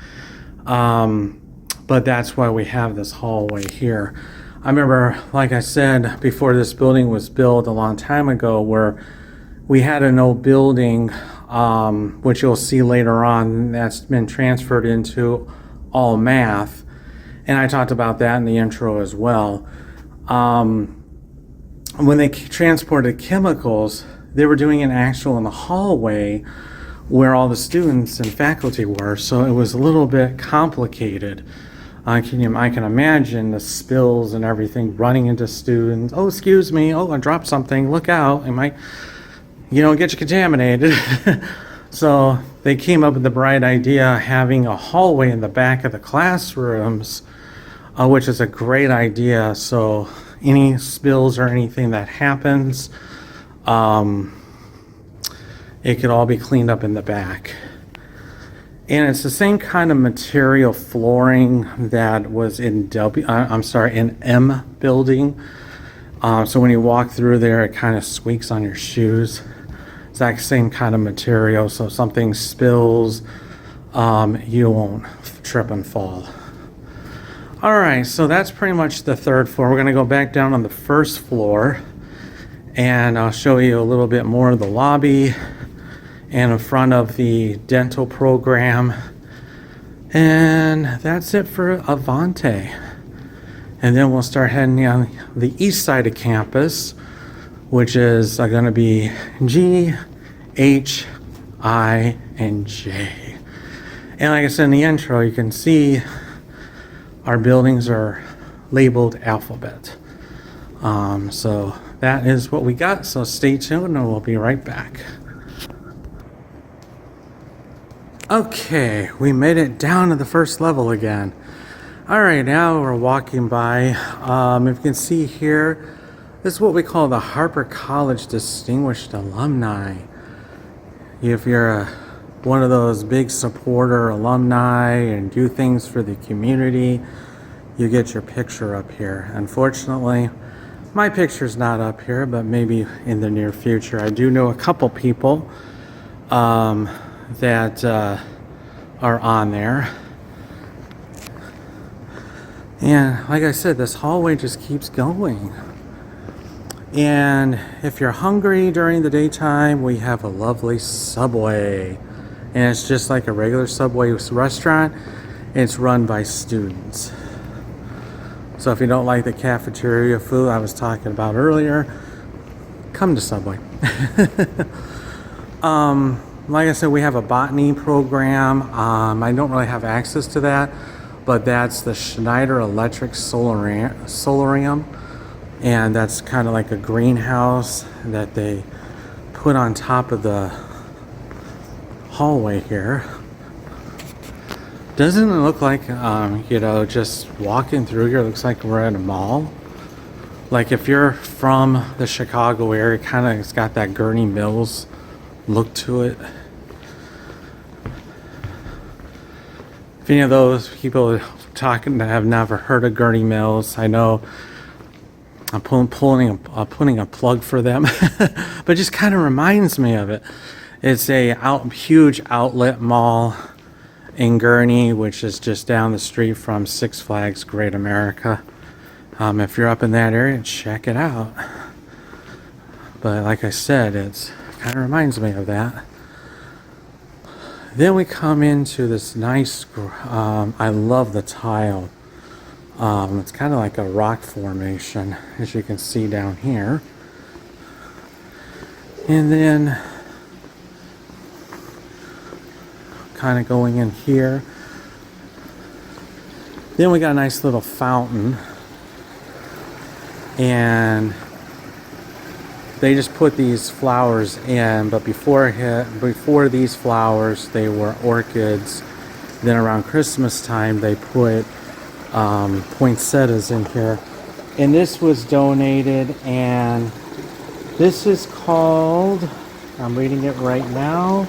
But that's why we have this hallway here. I remember, like I said, before this building was built a long time ago, where we had an old building, which you'll see later on, that's been transferred into all math. And I talked about that in the intro as well. When they transported chemicals, they were doing an actual in the hallway where all the students and faculty were, so it was a little bit complicated. I can imagine the spills and everything, running into students. Oh, excuse me. Oh, I dropped something. Look out. It might, get you contaminated. So they came up with the bright idea of having a hallway in the back of the classrooms, which is a great idea. So any spills or anything that happens, it could all be cleaned up in the back. And it's the same kind of material flooring that was in in M building. So when you walk through there, it kind of squeaks on your shoes. Exact same kind of material, so if something spills, you won't trip and fall. All right, so that's pretty much the third floor. We're gonna go back down on the first floor, and I'll show you a little bit more of the lobby and in front of the dental program. And that's it for Avante. And then we'll start heading down the east side of campus, which is going to be G, H, I, and J. And like I said in the intro, you can see our buildings are labeled alphabet. So that is what we got. So stay tuned and we'll be right back. Okay, we made it down to the first level again. All right, now we're walking by. If you can see here, this is what we call the Harper College Distinguished Alumni. If you're one of those big supporter alumni and do things for the community, you get your picture up here. Unfortunately, my picture's not up here, but maybe in the near future. I do know a couple people that are on there. And like I said, this hallway just keeps going. And if you're hungry during the daytime, we have a lovely Subway. And it's just like a regular Subway restaurant. It's run by students. So if you don't like the cafeteria food I was talking about earlier, come to Subway. Like I said, we have a botany program. I don't really have access to that, but that's the Schneider Electric Solarium. And that's kind of like a greenhouse that they put on top of the hallway here. Doesn't it look like, just walking through here, looks like we're at a mall? Like if you're from the Chicago area, kind of it's got that Gurney Mills look to it. If any of those people talking that have never heard of Gurney Mills, I know I'm putting a plug for them, but it just kind of reminds me of it. It's a huge outlet mall in Gurney, which is just down the street from Six Flags Great America. If you're up in that area, check it out. But like I said, it's kind of reminds me of that. Then we come into this nice, I love the tile. It's kind of like a rock formation, as you can see down here. And then kind of going in here. Then we got a nice little fountain. And they just put these flowers in, but before these flowers, they were orchids. Then around Christmas time, they put poinsettias in here. And this was donated, and this is called, I'm reading it right now,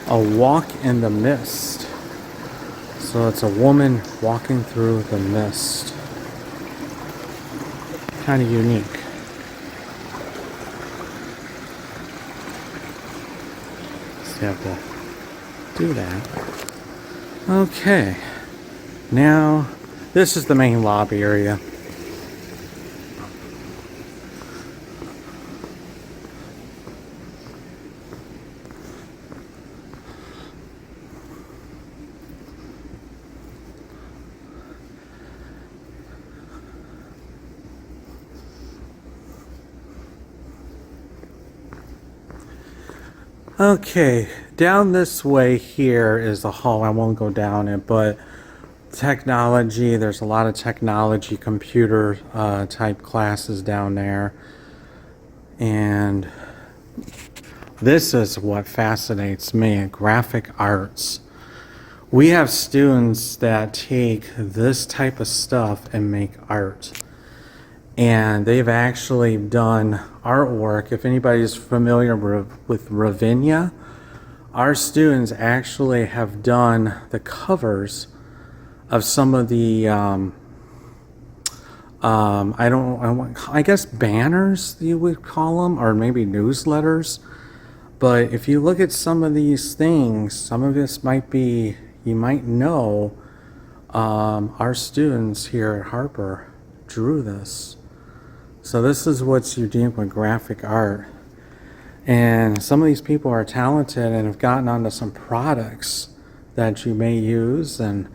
A Walk in the Mist. So it's a woman walking through the mist. Kind of unique. So you have to do that. Okay. Now, this is the main lobby area. Okay, down this way here is the hall. I won't go down it, but technology, there's a lot of technology, computer type classes down there. And this is what fascinates me, graphic arts. We have students that take this type of stuff and make art. And they've actually done artwork. If anybody's familiar with Ravinia, our students actually have done the covers of some of the I guess banners you would call them, or maybe newsletters. But if you look at some of these things, some of this might be, you might know, our students here at Harper drew this. So this is what's unique with graphic art. And some of these people are talented and have gotten onto some products that you may use and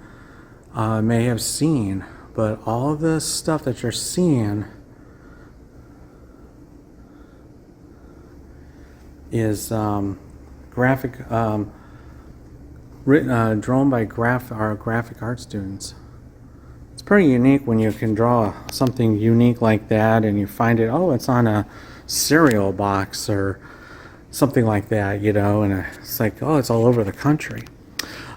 may have seen. But all of this stuff that you're seeing is graphic, drawn by our graphic art students. It's pretty unique when you can draw something unique like that and you find it, oh, it's on a cereal box or something like that, you know, and it's like, oh, it's all over the country.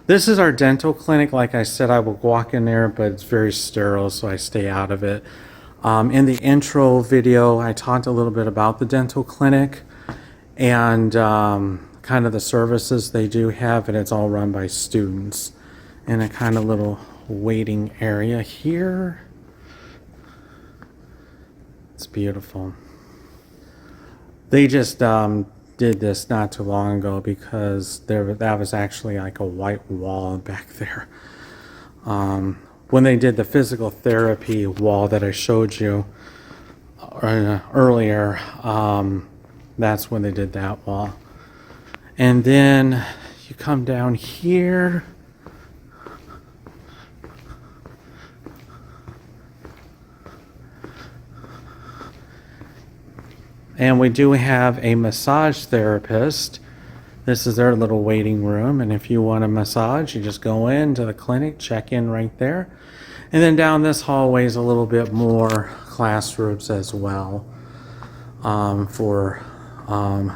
This is our dental clinic. Like I said, I will walk in there, but it's very sterile, so I stay out of it. In the intro video, I talked a little bit about the dental clinic and kind of the services they do have, and it's all run by students in a kind of little waiting area here. It's beautiful. They just did this not too long ago because that was actually like a white wall back there. When they did the physical therapy wall that I showed you earlier, that's when they did that wall. And then you come down here. And we do have a massage therapist. This is their little waiting room. And if you want a massage, you just go into the clinic, check in right there. And then down this hallway is a little bit more classrooms as well for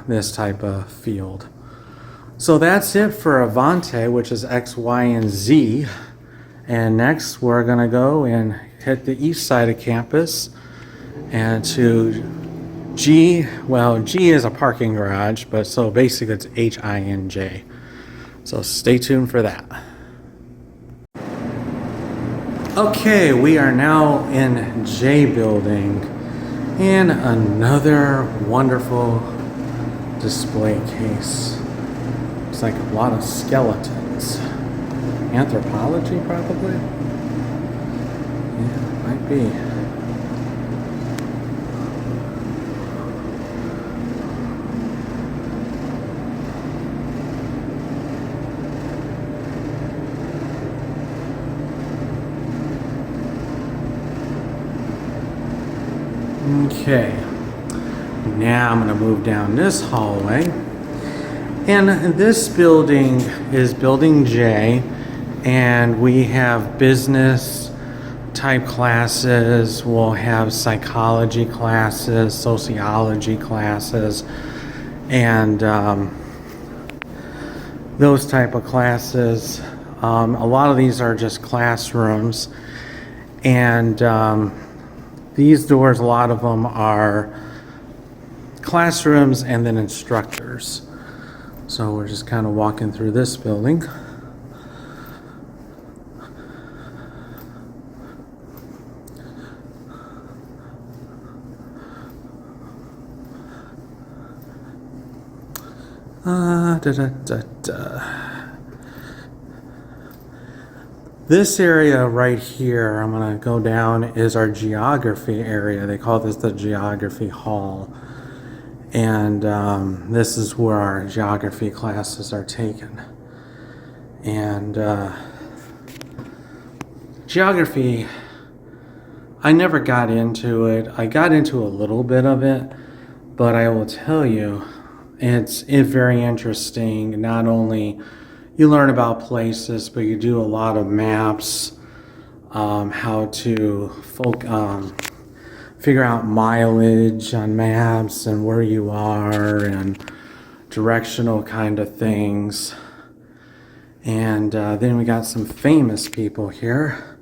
this type of field. So that's it for Avante, which is X, Y, and Z. And next we're gonna go and hit the east side of campus and to G, well, G is a parking garage, but so basically it's H-I-N-J. So stay tuned for that. Okay, we are now in J building and another wonderful display case. It's like a lot of skeletons. Anthropology, probably? Yeah, might be. Okay, now I'm going to move down this hallway, and this building is Building J, and we have business type classes, we'll have psychology classes, sociology classes, and those type of classes. A lot of these are just classrooms, and these doors, a lot of them are classrooms and then instructors. So we're just kind of walking through this building. This area right here, I'm going to go down, is our geography area. They call this the geography hall. And this is where our geography classes are taken. And geography, I never got into it. I got into a little bit of it, but I will tell you, It's very interesting. Not only you learn about places, but you do a lot of maps, how to figure out mileage on maps and where you are and directional kind of things. And then we got some famous people here.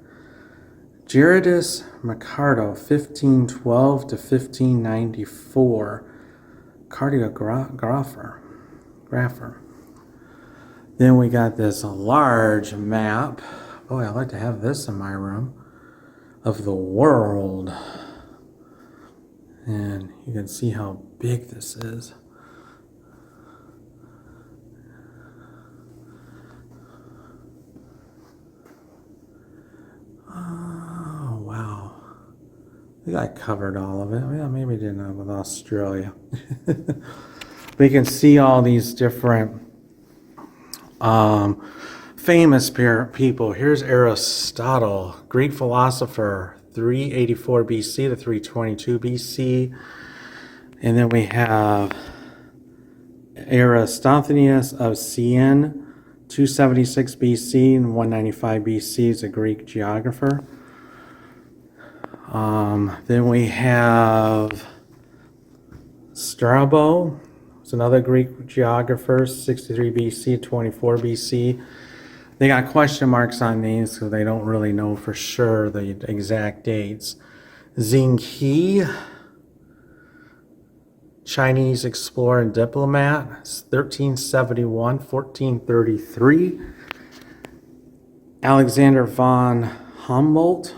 Gerardus Mercator, 1512 to 1594, cartographer. Then we got this large map. Boy, I'd like to have this in my room, of the world. And you can see how big this is. Oh, wow. I think I covered all of it. Yeah, maybe didn't with Australia. We can see all these different famous people. Here's Aristotle, Greek philosopher, 384 BC to 322 BC. And then we have Aristophanes of Syene, 276 BC and 195 BC, is a Greek geographer. Then we have Strabo, who's another Greek geographer, 63 BC, 24 BC. They got question marks on these, so they don't really know for sure the exact dates. Xing He, Chinese explorer and diplomat, 1371, 1433. Alexander von Humboldt,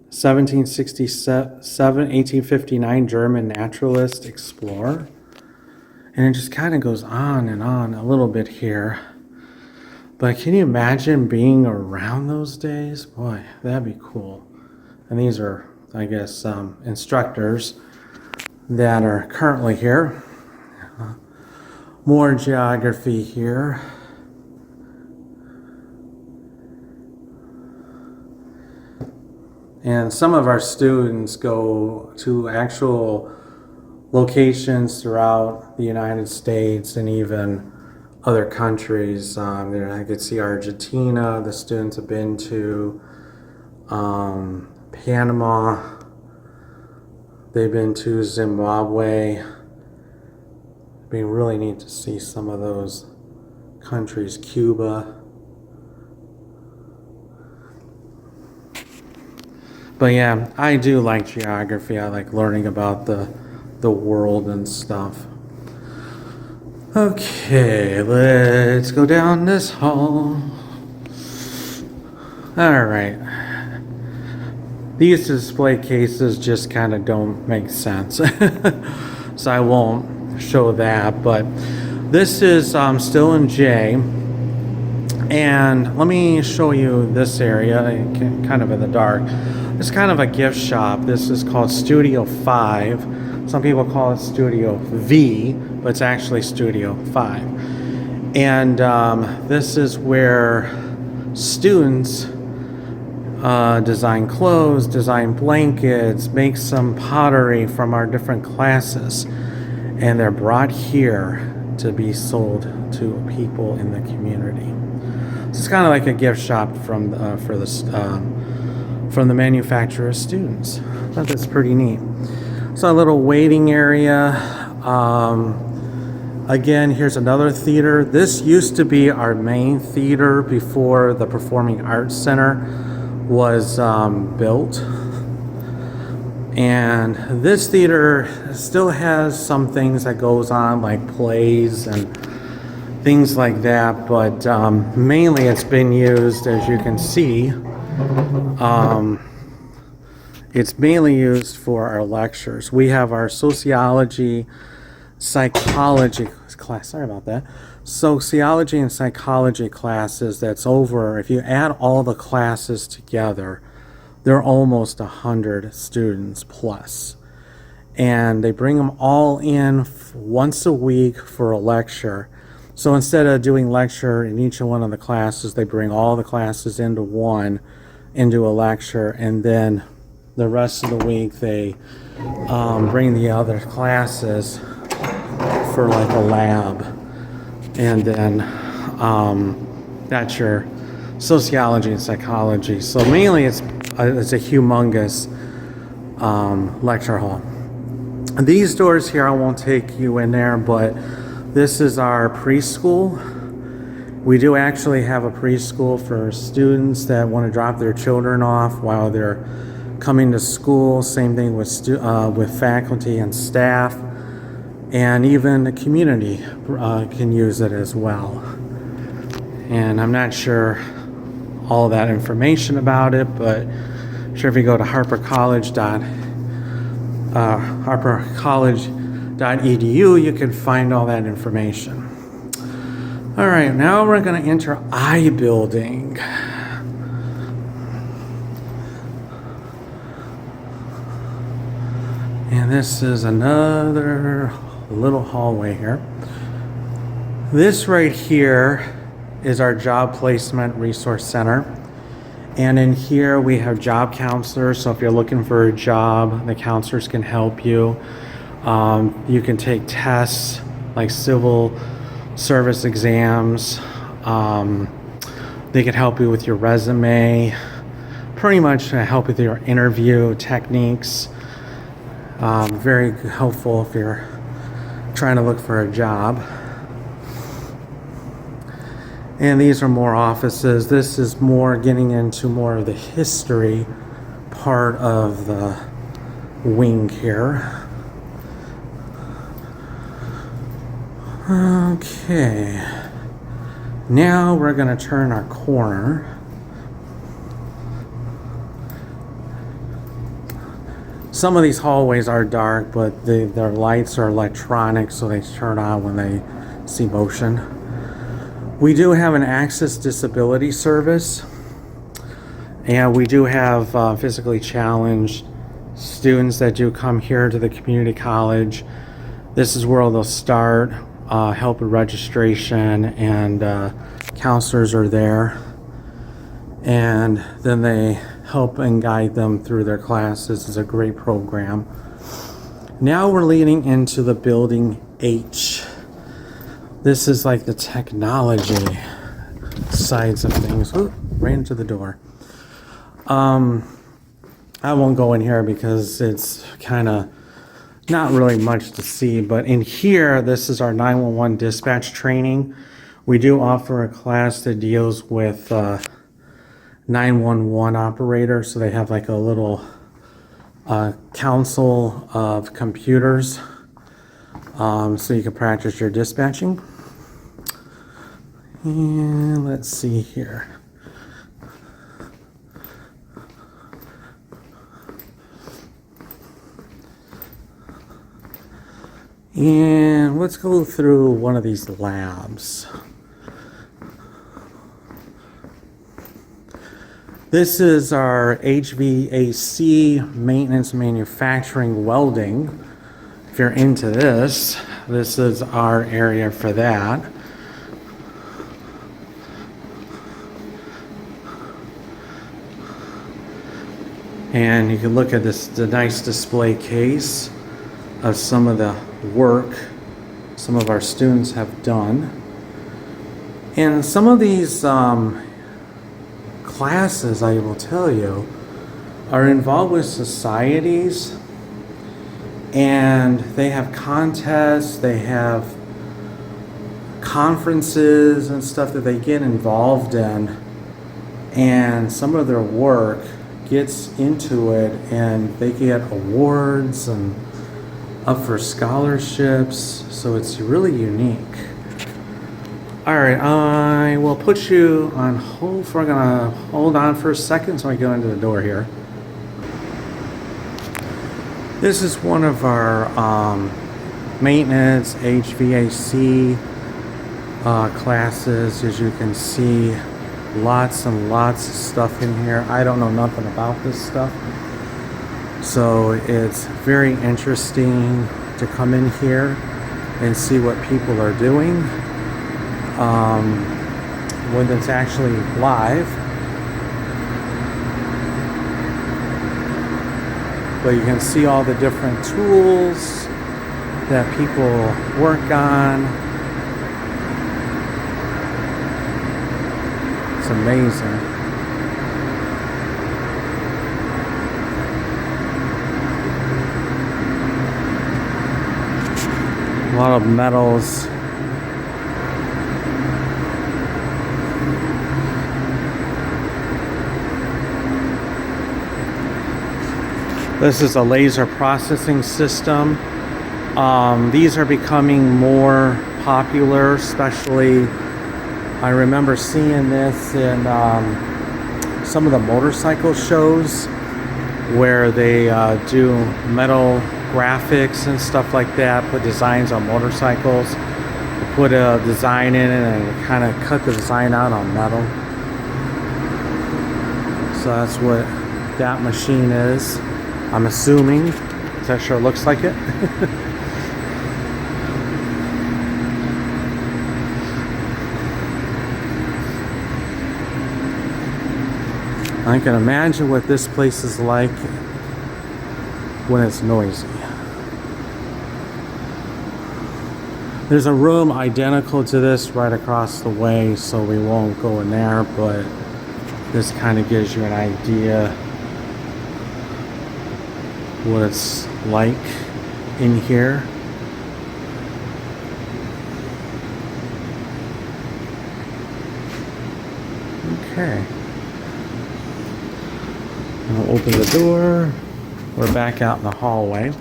1767, 1859, German naturalist, explorer. And it just kind of goes on and on a little bit here. But can you imagine being around those days? Boy, that'd be cool. And these are, I guess, instructors that are currently here. More geography here. And some of our students go to actual locations throughout the United States and even other countries. I could see Argentina, the students have been to Panama, they've been to Zimbabwe. It'd be really neat to see some of those countries, Cuba. But yeah, I do like geography. I like learning about the world and stuff. Okay, let's go down this hall. All right. These display cases just kind of don't make sense. So I won't show that, but this is still in J. And let me show you this area, kind of in the dark. It's kind of a gift shop. This is called Studio 5. Some people call it Studio V, but it's actually Studio 5. And this is where students design clothes, design blankets, make some pottery from our different classes. And they're brought here to be sold to people in the community. So it's kind of like a gift shop from the manufacturer's students. I thought that's pretty neat. So a little waiting area. Again, here's another theater. This used to be our main theater before the Performing Arts Center was built. And this theater still has some things that goes on, like plays and things like that, but mainly it's been used, as you can see, it's mainly used for our lectures. We have our sociology, psychology class, sorry about that, sociology and psychology classes that's over, if you add all the classes together, they're almost 100 students plus. And they bring them all in once a week for a lecture. So instead of doing lecture in each one of the classes, they bring all the classes into a lecture, and then the rest of the week they bring the other classes for like a lab, and then that's your sociology and psychology. So mainly it's a humongous lecture hall. These doors here, I won't take you in there, but this is our preschool. We do actually have a preschool for students that want to drop their children off while they're coming to school. Same thing with faculty and staff, and even the community can use it as well. And I'm not sure all that information about it, but I'm sure if you go to harpercollege.edu, you can find all that information. All right, now we're going to enter I building. And this is another little hallway here. This right here is our Job Placement Resource Center. And in here we have job counselors. So if you're looking for a job, the counselors can help you. You can take tests like civil service exams. They can help you with your resume, pretty much help with your interview techniques. Very helpful if you're trying to look for a job. And these are more offices. This is more getting into more of the history part of the wing here. Okay, now we're going to turn our corner. Some of these hallways are dark, but their lights are electronic, so they turn on when they see motion. We do have an access disability service, and we do have physically challenged students that do come here to the community college. This is where they'll start. Help with registration, and counselors are there, and then they help and guide them through their classes. It's a great program. Now we're leading into the building H. This is like the technology sides of things. Ooh, right into the door. I won't go in here because it's kind of not really much to see, but in here, this is our 911 dispatch training. We do offer a class that deals with 911 operators, so they have like a little council of computers, so you can practice your dispatching. And let's see here. And let's go through one of these labs. This is our HVAC maintenance, manufacturing, welding. If you're into this, this is our area for that. And you can look at the nice display case of some of the work some of our students have done. And some of these classes, I will tell you, are involved with societies, and they have contests, they have conferences and stuff that they get involved in, and some of their work gets into it, and they get awards and up for scholarships, so it's really unique. All right, I will put you on hold we're gonna hold on for a second so I go into the door here. This is one of our maintenance HVAC classes. As you can see, lots and lots of stuff in here. I don't know nothing about this stuff, so it's very interesting to come in here and see what people are doing when it's actually live. But you can see all the different tools that people work on. It's amazing. A lot of metals. This is a laser processing system. These are becoming more popular, especially I remember seeing this in some of the motorcycle shows where they do metal graphics and stuff like that, put designs on motorcycles, put a design in it and kind of cut the design out on metal. So that's what that machine is, I'm assuming. That sure looks like it. I can imagine what this place is like when it's noisy. There's a room identical to this right across the way, so we won't go in there, but this kind of gives you an idea what it's like in here. Okay. I'll open the door. We're back out in the hallway.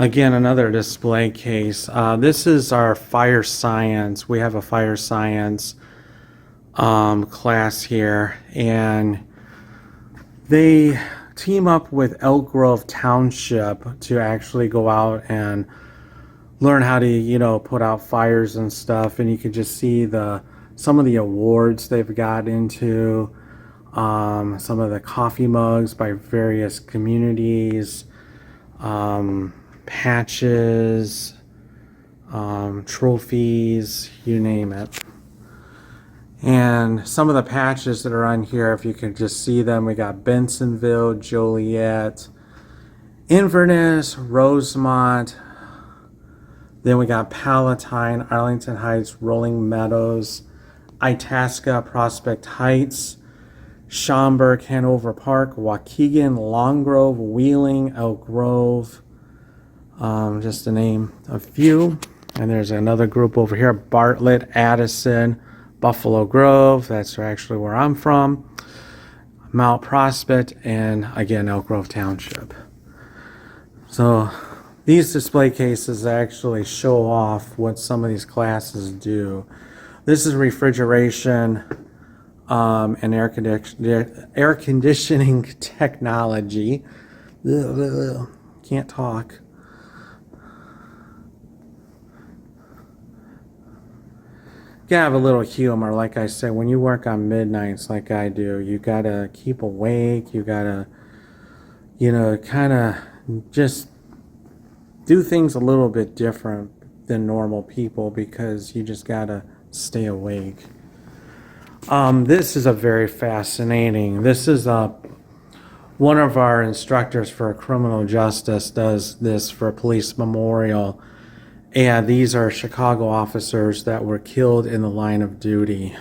Again, another display case. This is our fire science. We have a fire science class here, and they team up with Elk Grove Township to actually go out and learn how to, put out fires and stuff. And you can just see some of the awards they've got into, some of the coffee mugs by various communities, patches, trophies, you name it. And some of the patches that are on here, if you can just see them, we got Bensonville, Joliet, Inverness, Rosemont. Then we got Palatine, Arlington Heights, Rolling Meadows, Itasca, Prospect Heights, Schaumburg, Hanover Park, Waukegan, Long Grove, Wheeling, Elk Grove, just to name a few. And there's another group over here, Bartlett, Addison, Buffalo Grove, that's actually where I'm from, Mount Prospect, and again, Elk Grove Township. So these display cases actually show off what some of these classes do. This is refrigeration and air conditioning technology. Can't talk. You gotta have a little humor. Like I said, when you work on midnights like I do, you gotta keep awake. You gotta, kind of just do things a little bit different than normal people, because you just gotta stay awake. This is a very fascinating. This is one of our instructors for criminal justice does this for a police memorial. And these are Chicago officers that were killed in the line of duty.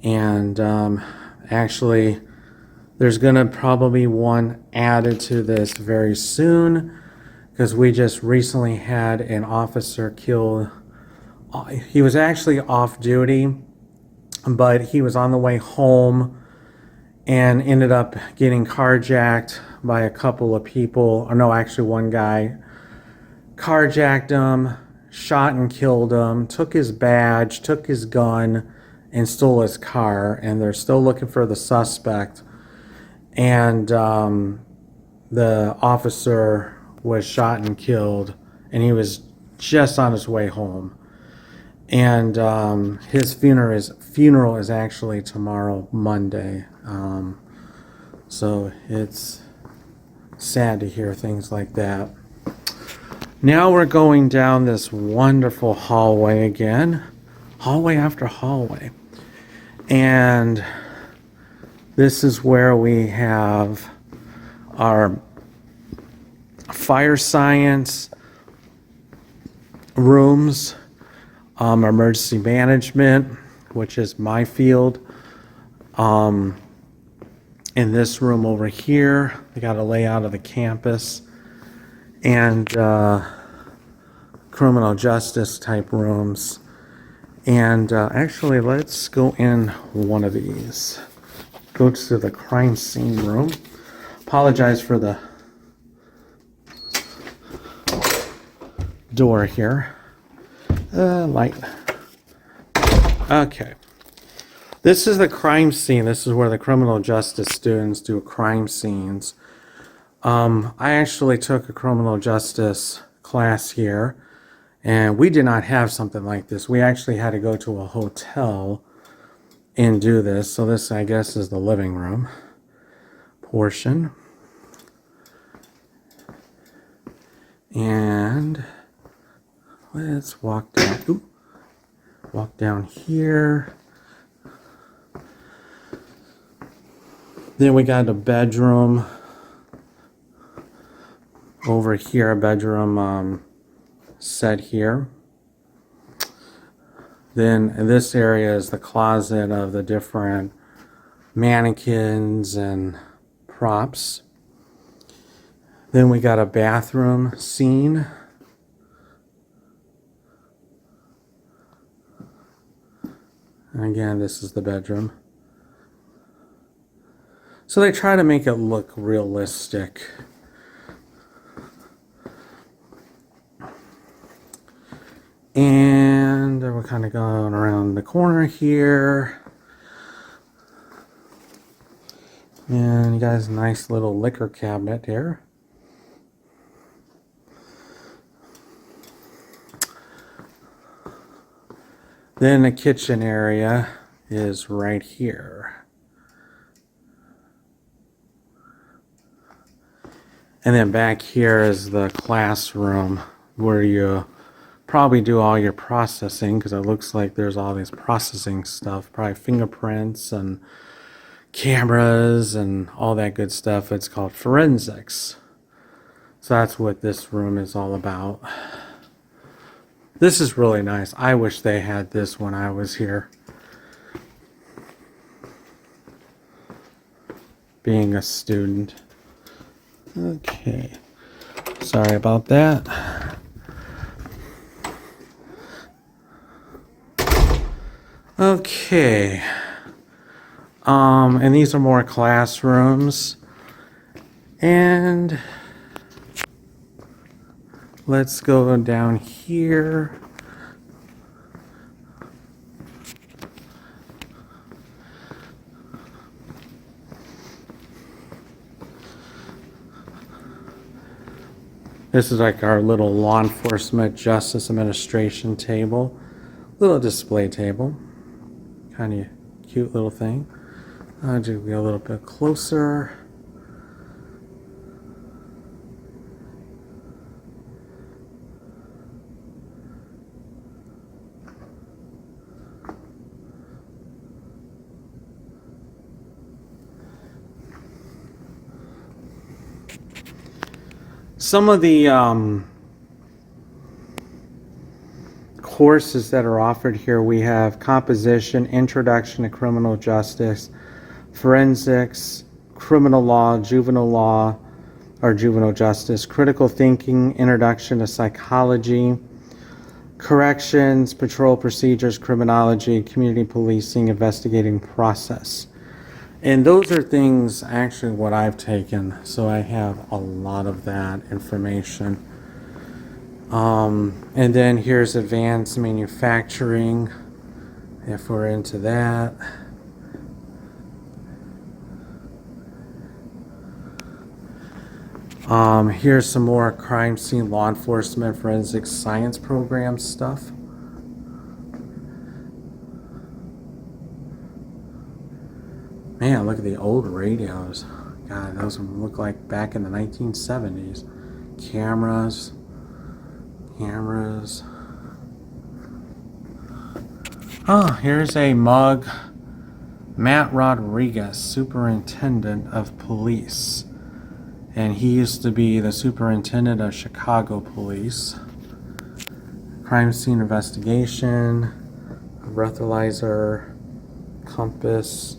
And actually, there's going to probably be one added to this very soon, because we just recently had an officer killed. He was actually off duty, but he was on the way home and ended up getting carjacked by a couple of people. Or no, actually one guy carjacked him, shot and killed him, took his badge, took his gun, and stole his car. And they're still looking for the suspect. And the officer was shot and killed, and he was just on his way home. And his funeral is actually tomorrow, Monday. So it's sad to hear things like that. Now we're going down this wonderful hallway again, hallway after hallway. And this is where we have our fire science rooms, emergency management, which is my field. In this room over here, we got a layout of the campus, and criminal justice type rooms. And actually, let's go in one of these. Go to the crime scene room. Apologize for the door here. Light. Okay. This is the crime scene. This is where the criminal justice students do crime scenes. I actually took a criminal justice class here, and we did not have something like this. We actually had to go to a hotel and do this. So this, I guess, is the living room portion. And let's walk down. Ooh, walk down here. Then we got a bedroom over here, a bedroom set here. Then this area is the closet of the different mannequins and props. Then we got a bathroom scene. And again, this is the bedroom. So they try to make it look realistic. And we're kind of going around the corner here. And you guys, nice little liquor cabinet here. Then the kitchen area is right here. And then back here is the classroom where you probably do all your processing, because it looks like there's all this processing stuff, probably fingerprints and cameras and all that good stuff. It's called forensics. So that's what this room is all about. This is really nice. I wish they had this when I was here. Being a student. Okay, sorry about that. Okay, and these are more classrooms. And let's go down here. This is like our little law enforcement justice administration table. Little display table. Kind of cute little thing. I'll do a little bit closer. Some of the courses that are offered here, we have composition, introduction to criminal justice, forensics, criminal law, juvenile justice, critical thinking, introduction to psychology, corrections, patrol procedures, criminology, community policing, investigating process. And those are things actually what I've taken, so I have a lot of that information. And then here's advanced manufacturing, if we're into that. Here's some more crime scene law enforcement forensic science program stuff. Man, look at the old radios. God, those look like back in the 1970s. Cameras. Oh, here's a mug. Matt Rodriguez, Superintendent of Police. And he used to be the Superintendent of Chicago Police. Crime scene investigation, breathalyzer, compass,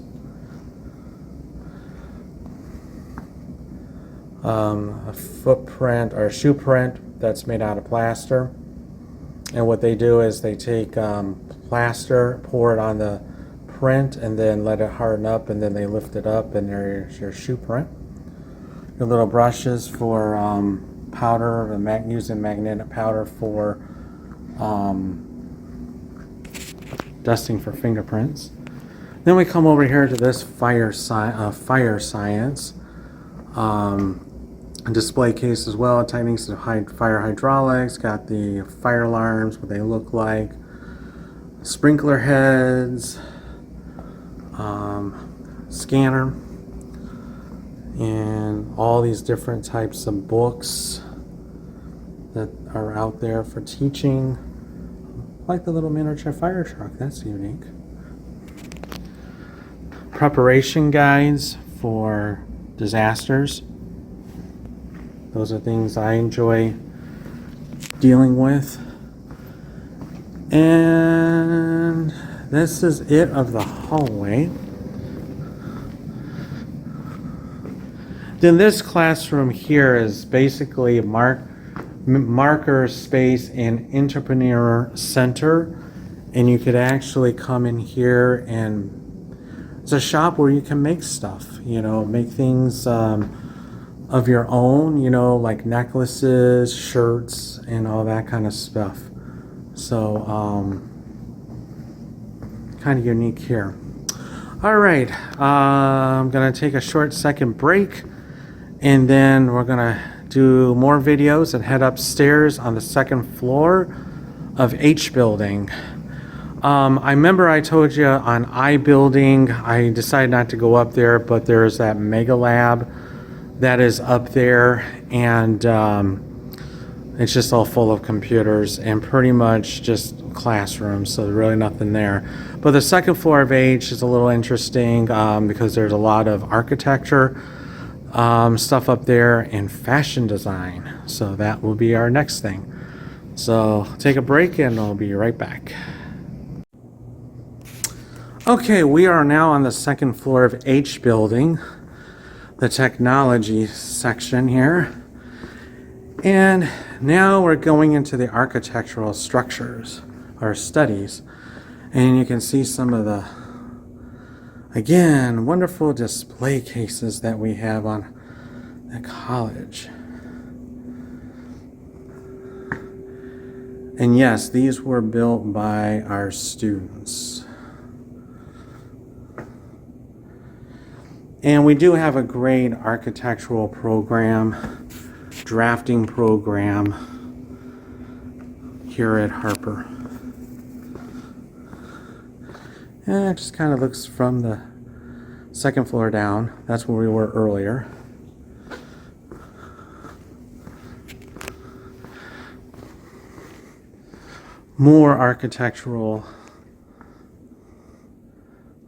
a footprint or a shoe print that's made out of plaster. And what they do is they take plaster, pour it on the print, and then let it harden up, and then they lift it up, and there's your shoe print. Your little brushes for powder, using magnetic powder for dusting for fingerprints. Then we come over here to this fire science display case as well. Techniques of fire hydraulics. Got the fire alarms, what they look like, sprinkler heads, scanner, and all these different types of books that are out there for teaching. Like the little miniature fire truck, that's unique. Preparation guides for disasters. Those are things I enjoy dealing with. And this is it of the hallway. Then this classroom here is basically marker space and entrepreneur center, and you could actually come in here and it's a shop where you can make stuff, make things of your own, like necklaces, shirts, and all that kind of stuff. So kind of unique here. All right, I'm gonna take a short second break, and then we're gonna do more videos and head upstairs on the second floor of H building. I remember I told you on I building, I decided not to go up there, but there's that mega lab that is up there, and it's just all full of computers and pretty much just classrooms, so there's really nothing there. But the second floor of H is a little interesting because there's a lot of architecture stuff up there and fashion design. So that will be our next thing. So take a break and I'll be right back. Okay, we are now on the second floor of H building, the technology section here. And now we're going into the architectural structures or studies. And you can see some of the, again, wonderful display cases that we have on the college. And yes, these were built by our students. And we do have a great architectural program, drafting program here at Harper. And it just kind of looks from the second floor down. That's where we were earlier. More architectural,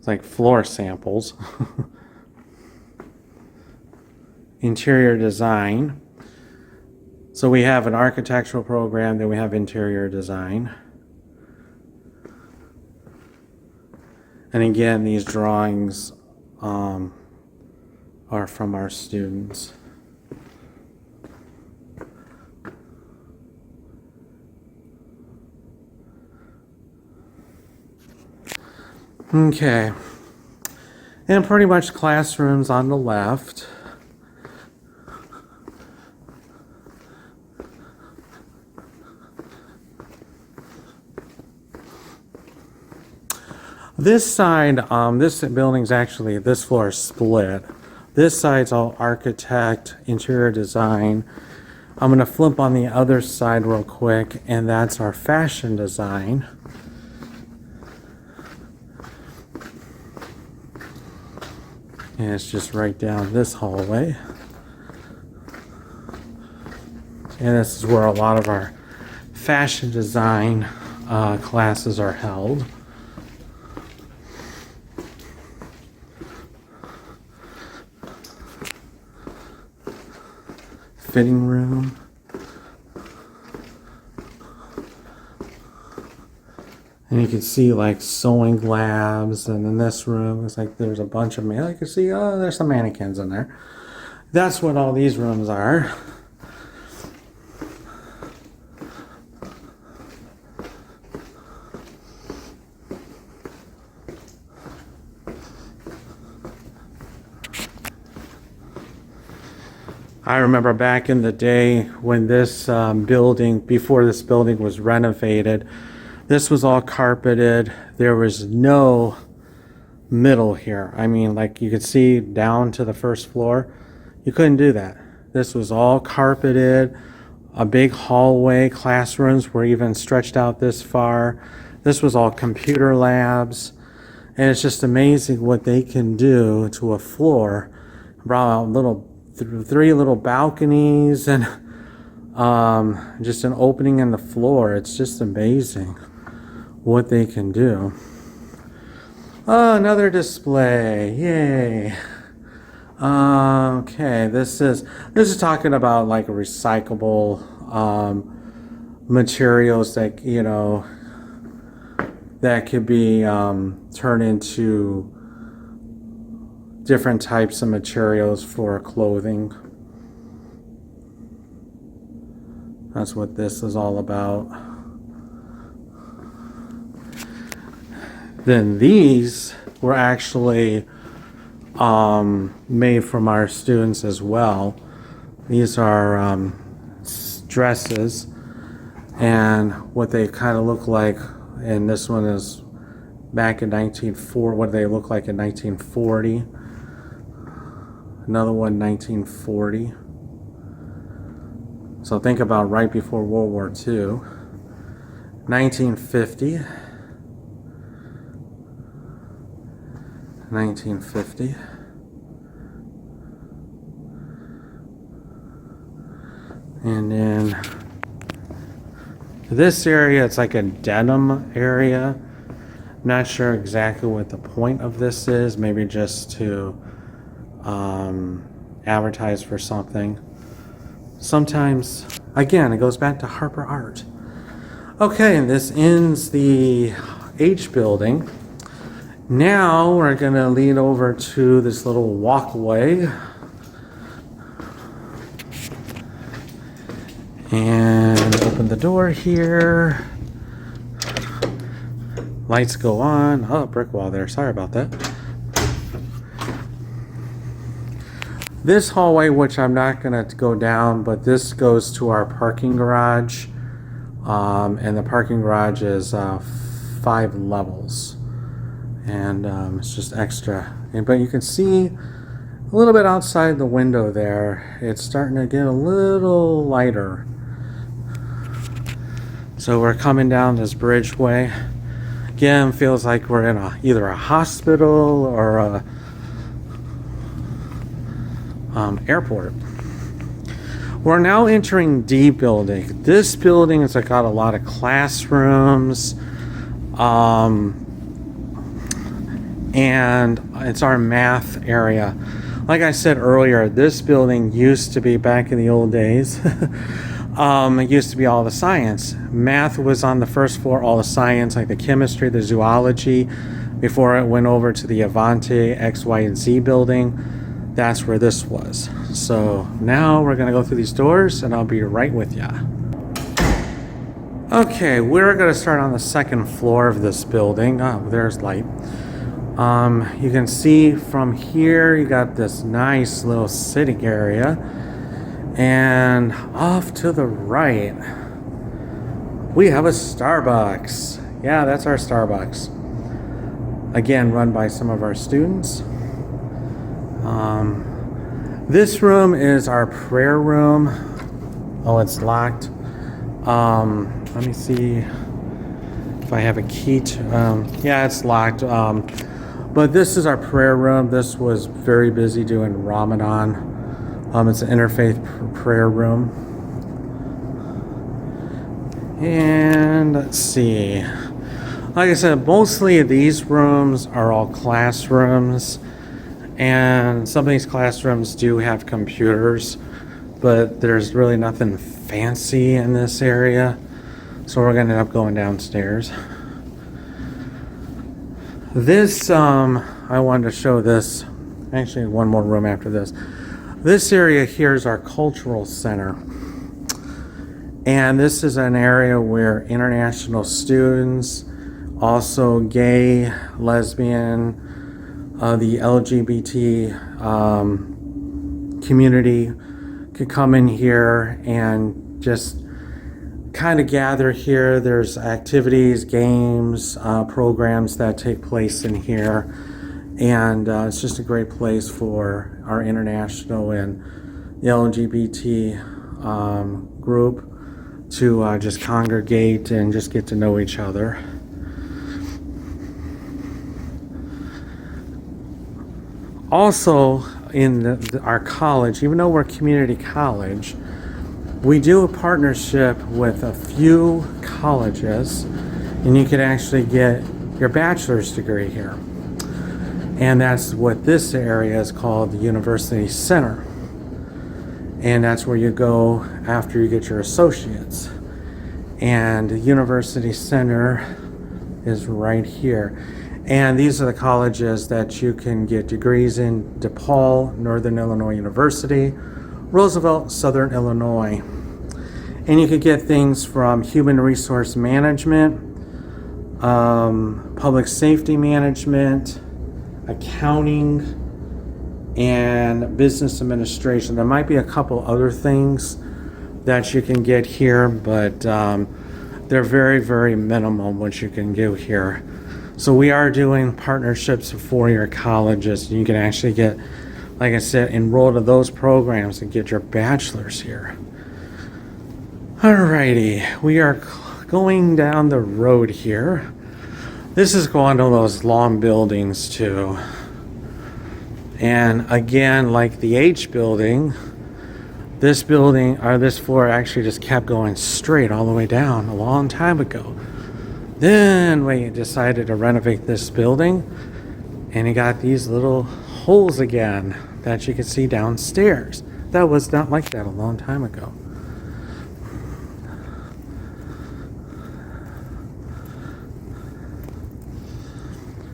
like floor samples. Interior design. So we have an architectural program, then we have interior design. And again, these drawings are from our students. Okay. And pretty much classrooms on the left. This side, this building's actually, this floor is split. This side's all architect, interior design. I'm gonna flip on the other side real quick, and that's our fashion design. And it's just right down this hallway. And this is where a lot of our fashion design classes are held. Fitting room. And you can see like sewing labs, and in this room it's like there's a bunch of you can see there's some mannequins in there. That's what all these rooms are. I remember back in the day when this building, before this building was renovated, this was all carpeted. There was no middle here. I mean, like you could see down to the first floor. You couldn't do that. This was all carpeted, a big hallway, classrooms were even stretched out this far. This was all computer labs. And it's just amazing what they can do to a floor. Brought out three little balconies and just an opening in the floor. It's just amazing what they can do. Oh, another display. Yay. Okay, this is talking about like recyclable materials that, you know, that could be turned into different types of materials for clothing. That's what this is all about. Then these were actually made from our students as well. These are dresses, and what they kind of look like, and this one is back in 1940, what do they look like in 1940? Another one, 1940. So think about right before World War II. 1950. 1950. And then this area, it's like a denim area. Not sure exactly what the point of this is. Maybe just to advertise for something. Sometimes, again, it goes back to Harper Art. Okay, and this ends the H building. Now we're gonna lead over to this little walkway. And open the door here. Lights go on. Oh, brick wall there. Sorry about that. This hallway, which I'm not going to go down, but this goes to our parking garage. And the parking garage is 5 levels. And it's just extra. But you can see a little bit outside the window there. It's starting to get a little lighter. So we're coming down this bridgeway. Again, feels like we're in either a hospital or a airport. We're now entering D building. This building has got a lot of classrooms, and it's our math area. Like I said earlier, this building used to be, back in the old days, it used to be all the science. Math was on the first floor, all the science, like the chemistry, the zoology, before it went over to the Avante X, Y, and Z building. That's where this was. So now we're gonna go through these doors and I'll be right with ya. Okay, we're gonna start on the second floor of this building. Oh, there's light. You can see from here, you got this nice little sitting area. And off to the right, we have a Starbucks. Yeah, that's our Starbucks. Again, run by some of our students. This room is our prayer room. Oh, it's locked. Let me see if I have a key to, yeah, it's locked. But this is our prayer room. This was very busy doing Ramadan. It's an interfaith prayer room. And let's see. Like I said, mostly these rooms are all classrooms. And some of these classrooms do have computers, but there's really nothing fancy in this area. So we're going to end up going downstairs. This, I wanted to show this. Actually, one more room after this. This area here is our cultural center. And this is an area where international students, also gay, lesbian, the LGBT community could come in here and just kind of gather here. There's activities, games, programs that take place in here. And it's just a great place for our international and the LGBT group to just congregate and just get to know each other. Also, in our college, even though we're a community college, we do a partnership with a few colleges, and you can actually get your bachelor's degree here. And that's what this area is called, the University Center. And that's where you go after you get your associates. And the University Center is right here. And these are the colleges that you can get degrees in: DePaul, Northern Illinois University, Roosevelt, Southern Illinois. And you could get things from human resource management, public safety management, accounting, and business administration. There might be a couple other things that you can get here, but they're very, very minimal what you can do here. So we are doing partnerships for four-year colleges. You can actually get, like I said, enrolled in those programs and get your bachelor's here. Alrighty, we are going down the road here. This is going to those long buildings too. And again, like the H building, this building, or this floor actually just kept going straight all the way down a long time ago. Then we decided to renovate this building, and you got these little holes again that you can see downstairs. That was not like that a long time ago.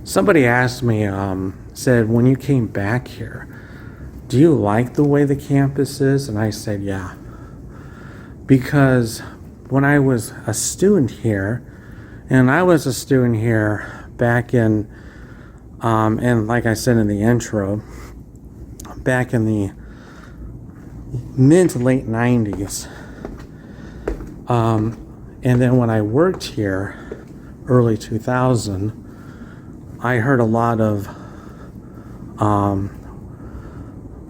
Somebody asked me, said, when you came back here, do you like the way the campus is? And I said, yeah. Because when I was a student here, and I was a student here back in, and like I said in the intro, back in the mid to late 90s. And then when I worked here, early 2000, I heard a lot of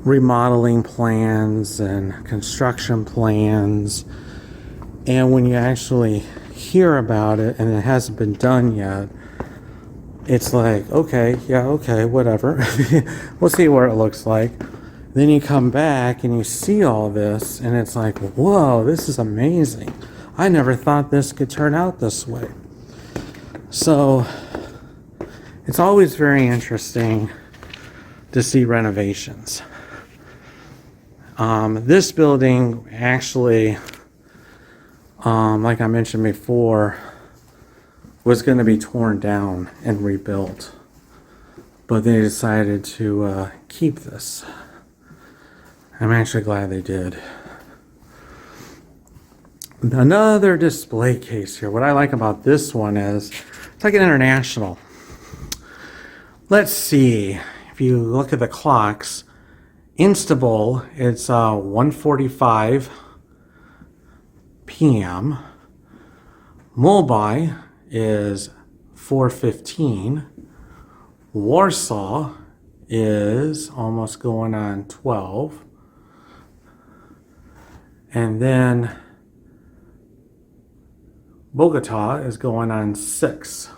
remodeling plans and construction plans. And when you actually hear about it and it hasn't been done yet, it's like, okay, yeah, okay, whatever. We'll see what it looks like. Then you come back and you see all this and it's like, whoa, this is amazing. I never thought this could turn out this way. So it's always very interesting to see renovations. This building actually, like I mentioned before, was going to be torn down and rebuilt, but they decided to keep this. I'm actually glad they did. Another display case here. What I like about this one is it's like an international. Let's see. If you look at the clocks, Istanbul, it's 1:45 p.m. Mumbai is 4:15. Warsaw is almost going on 12. And then Bogota is going on 6.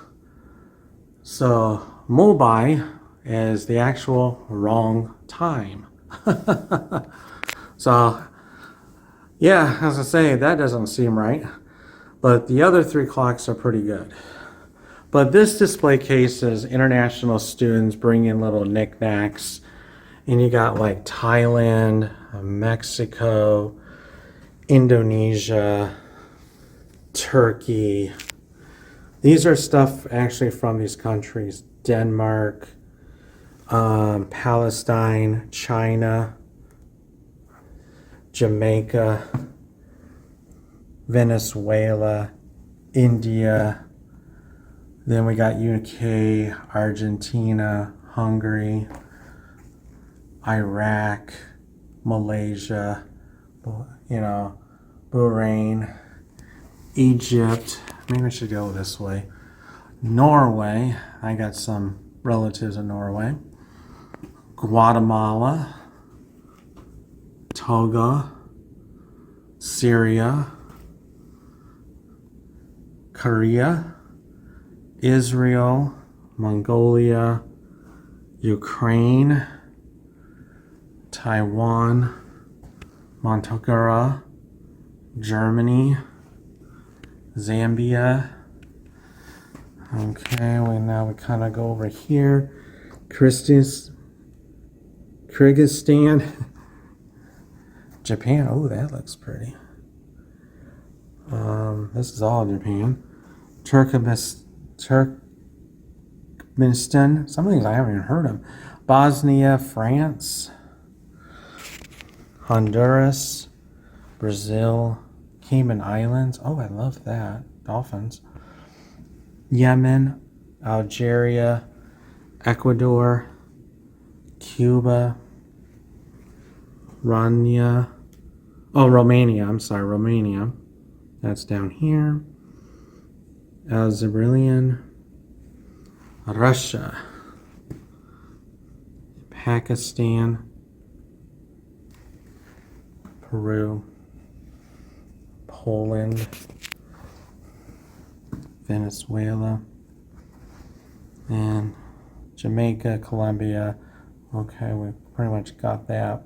So Mumbai is the actual wrong time. So, yeah, as I say, that doesn't seem right. But the other 3 clocks are pretty good. But this display case is international students bring in little knickknacks. And you got like Thailand, Mexico, Indonesia, Turkey. These are stuff actually from these countries. Denmark, Palestine, China, Jamaica, Venezuela, India. Then we got UK, Argentina, Hungary, Iraq, Malaysia, Bahrain, Egypt. Maybe I should go this way. Norway. I got some relatives in Norway. Guatemala, Togo, Syria, Korea, Israel, Mongolia, Ukraine, Taiwan, Montenegro, Germany, Zambia. Okay, now we kind of go over here. Kyrgyzstan, Japan. Oh, that looks pretty. This is all Japan. Turkmenistan. Some of these I haven't even heard of. Bosnia, France, Honduras, Brazil, Cayman Islands. Oh, I love that. Dolphins. Yemen, Algeria, Ecuador, Cuba, Romania. I'm sorry, Romania. That's down here. Azerbaijan, Russia, Pakistan, Peru, Poland, Venezuela, and Jamaica, Colombia. Okay, we pretty much got that.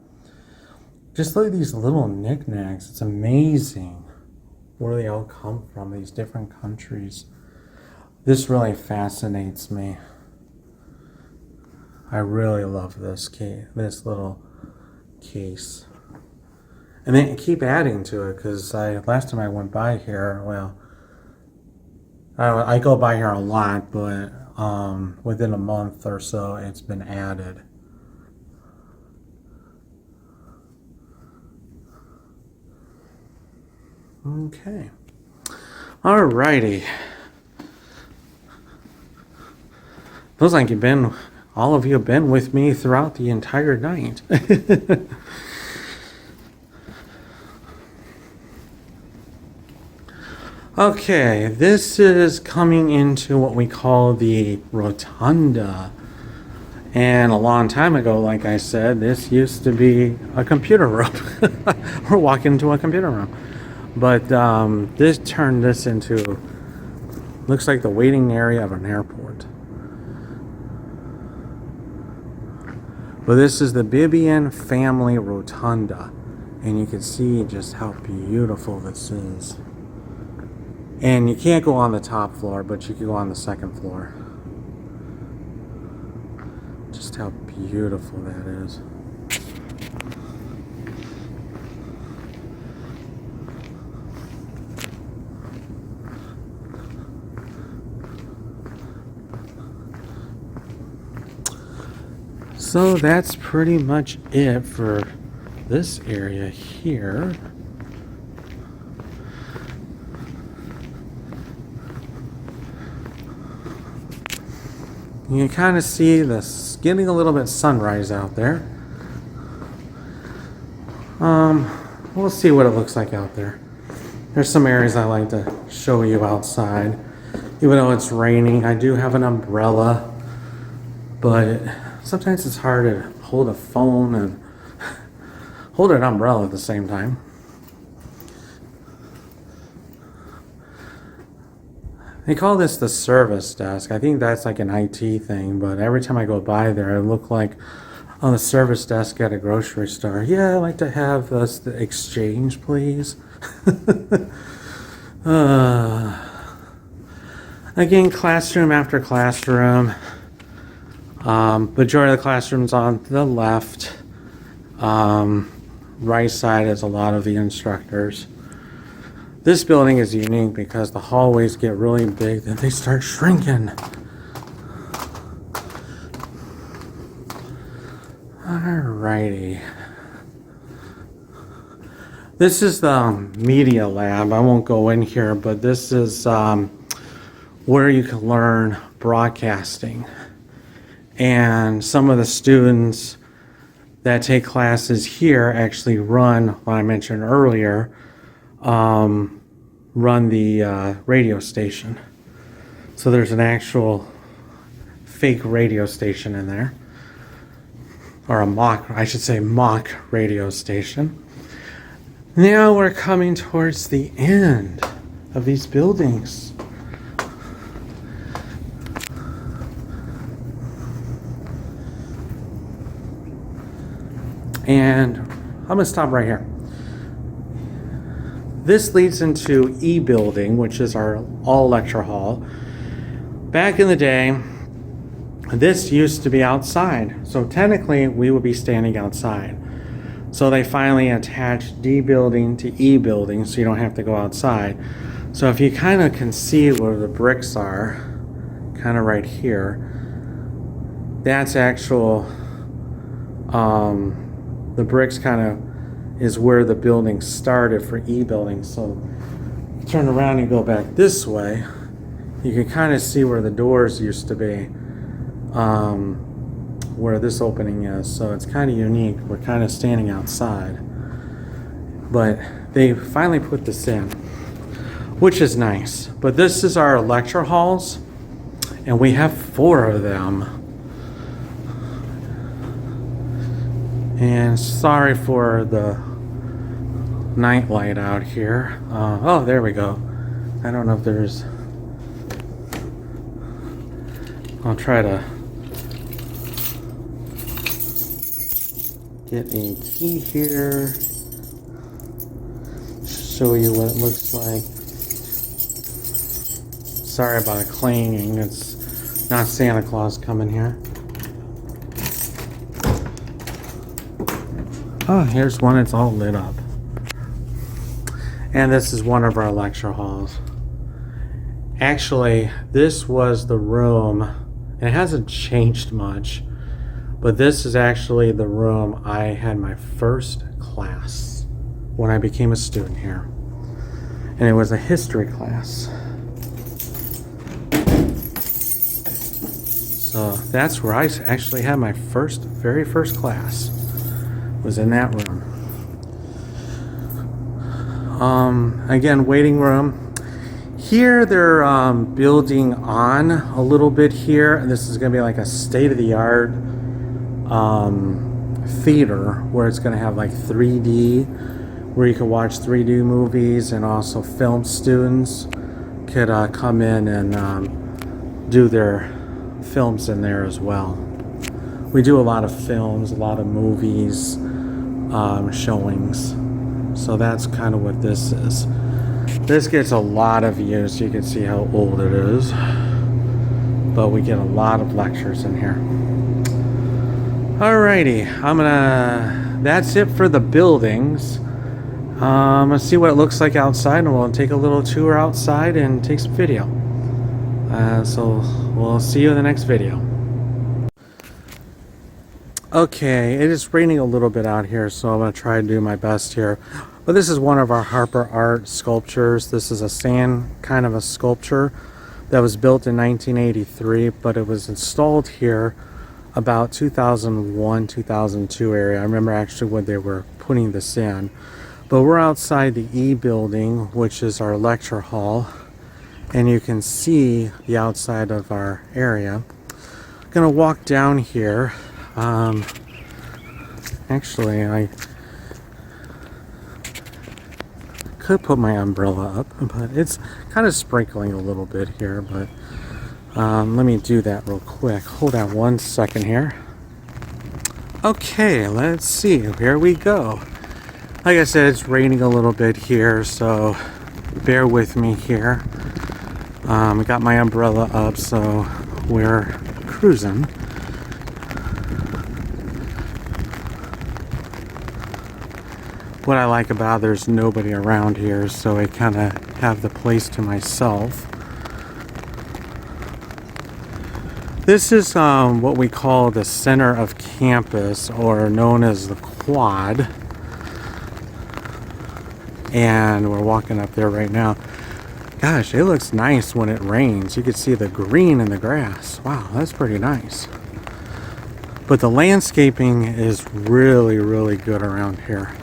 Just look at these little knickknacks. It's amazing where they all come from, these different countries. This really fascinates me. I really love this little case. And they keep adding to it because last time I went by here, well, I go by here a lot, but within a month or so, it's been added. Okay. Alrighty. Feels like all of you have been with me throughout the entire night. Okay, this is coming into what we call the rotunda. And a long time ago, like I said, this used to be a computer room. We're walking into a computer room. But this turned this into, looks like the waiting area of an airport. But this is the Bibian Family Rotunda. And you can see just how beautiful this is. And you can't go on the top floor, but you can go on the second floor. Just how beautiful that is. So that's pretty much it for this area here. You can kind of see getting a little bit sunrise out there. We'll see what it looks like out there. There's some areas I like to show you outside. Even though it's raining, I do have an umbrella, but sometimes it's hard to hold a phone and hold an umbrella at the same time. They call this the service desk. I think that's like an IT thing, but every time I go by there, I look like on the service desk at a grocery store. Yeah, I'd like to have us the exchange, please. Again, classroom after classroom. Majority of the classrooms on the left. Right side is a lot of the instructors. This building is unique because the hallways get really big, then they start shrinking. Alrighty. This is the media lab. I won't go in here, but this is where you can learn broadcasting. And some of the students that take classes here actually run, what I mentioned earlier, run the radio station. So there's an actual fake radio station in there, or I should say mock radio station. Now we're coming towards the end of these buildings. And I'm gonna stop right here. This leads into E building, which is our all lecture hall. Back in the day, this used to be outside. So technically we would be standing outside. So they finally attached D building to E building so you don't have to go outside. So if you kind of can see where the bricks are, kind of right here, that's actual, the bricks kind of is where the building started for E building. So turn around and go back this way, you can kind of see where the doors used to be, where this opening is. So it's kind of unique. We're kind of standing outside, but they finally put this in, which is nice. But this is our lecture halls, and we have 4 of them. And sorry for the night light out here. Oh, there we go. I don't know if there's... I'll try to get a key here. Show you what it looks like. Sorry about the clanging. It's not Santa Claus coming here. Oh, here's one. It's all lit up. And this is one of our lecture halls. Actually, this was the room. It hasn't changed much, but this is actually the room I had my first class when I became a student here. And it was a history class. So that's where I actually had my very first class. Was in that room. Again, waiting room. Here they're building on a little bit here. This is going to be like a state-of-the-art theater where it's going to have like 3D, where you can watch 3D movies, and also film students could come in and do their films in there as well. We do a lot of films, a lot of movies, showings. So that's kind of what this is. This gets a lot of views. You can see how old it is. But we get a lot of lectures in here. Alrighty, that's it for the buildings. I'm gonna see what it looks like outside, and we'll take a little tour outside and take some video. So we'll see you in the next video. Okay, it is raining a little bit out here, so I'm going to try to do my best here. But this is one of our Harper art sculptures. This is a sand kind of a sculpture that was built in 1983, but it was installed here about 2001, 2002 area. I remember actually when they were putting this in. But we're outside the E building, which is our lecture hall, and you can see the outside of our area. I'm going to walk down here. Actually, I could put my umbrella up, but it's kind of sprinkling a little bit here, but let me do that real quick. Hold on 1 second here. Okay, let's see. Here we go. Like I said, it's raining a little bit here, so bear with me here. I got my umbrella up, so we're cruising. What I like about there's nobody around here, so I kind of have the place to myself. This is what we call the center of campus, or known as the quad. And we're walking up there right now. Gosh, it looks nice when it rains. You can see the green in the grass. Wow, that's pretty nice. But the landscaping is really, really good around here.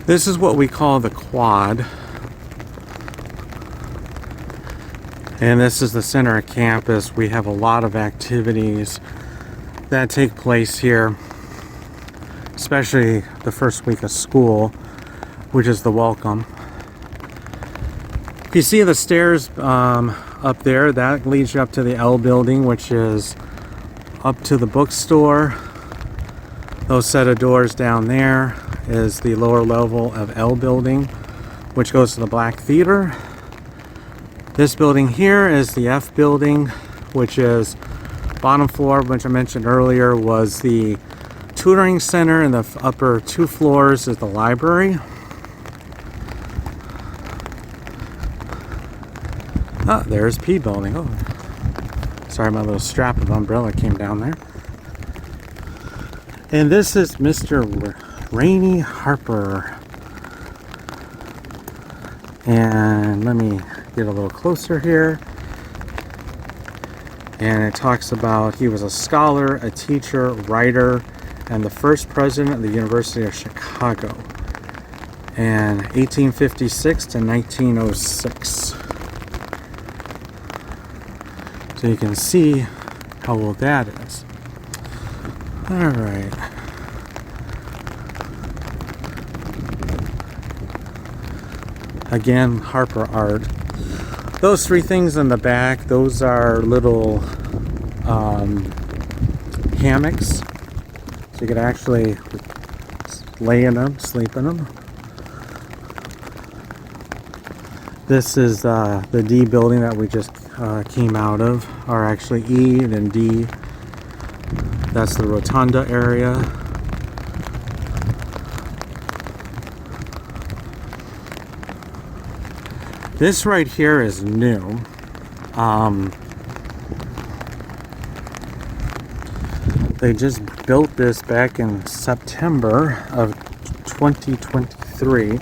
This is what we call the quad. And this is the center of campus. We have a lot of activities that take place here, especially the first week of school, which is the welcome. If you see the stairs up there, that leads you up to the L building, which is up to the bookstore. Those set of doors down there is the lower level of L building, which goes to the Black Theater. This building here is the F building, which is bottom floor, which I mentioned earlier was the tutoring center, and the upper 2 floors is the library. Oh, there's P building. Oh, sorry, my little strap of umbrella came down there. And this is Mr. Rainey Harper. And let me get a little closer here. And it talks about he was a scholar, a teacher, writer, and the first president of the University of Chicago in 1856 to 1906. So you can see how old that is. All right. Again, Harper art. Those 3 things in the back, those are little hammocks. So you could actually lay in them, sleep in them. This is the D building that we just came out of, or actually E and then D. That's the rotunda area. This right here is new. They just built this back in September of 2023,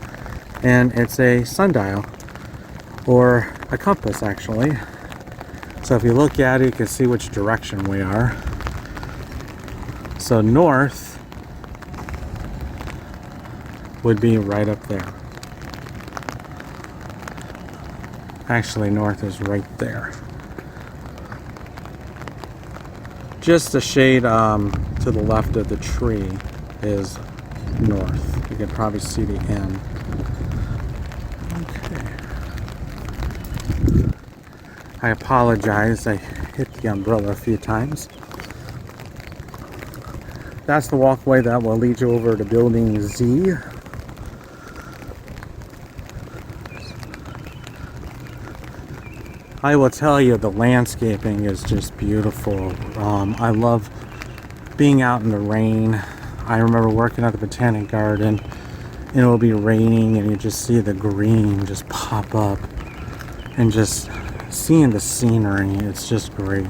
and it's a sundial, or a compass actually. So if you look at it, you can see which direction we are. So north would be right up there. Actually, north is right there. Just a shade to the left of the tree is north. You can probably see the end. Okay. I apologize, I hit the umbrella a few times. That's the walkway that will lead you over to building Z. I will tell you, the landscaping is just beautiful. I love being out in the rain. I remember working at the Botanic Garden, and it will be raining, and you just see the green just pop up, and just seeing the scenery, it's just great.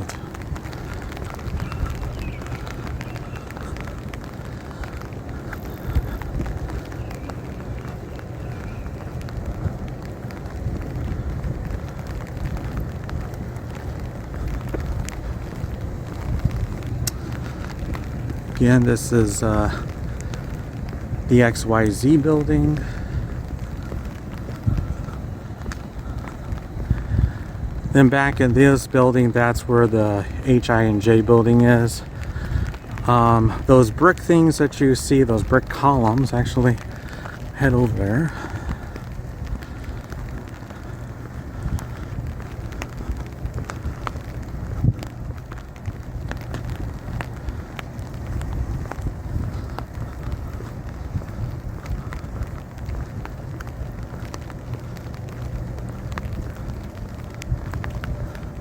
Again, this is the XYZ building. Then back in this building, that's where the HI&J building is. Those brick things that you see, those brick columns, actually head over there.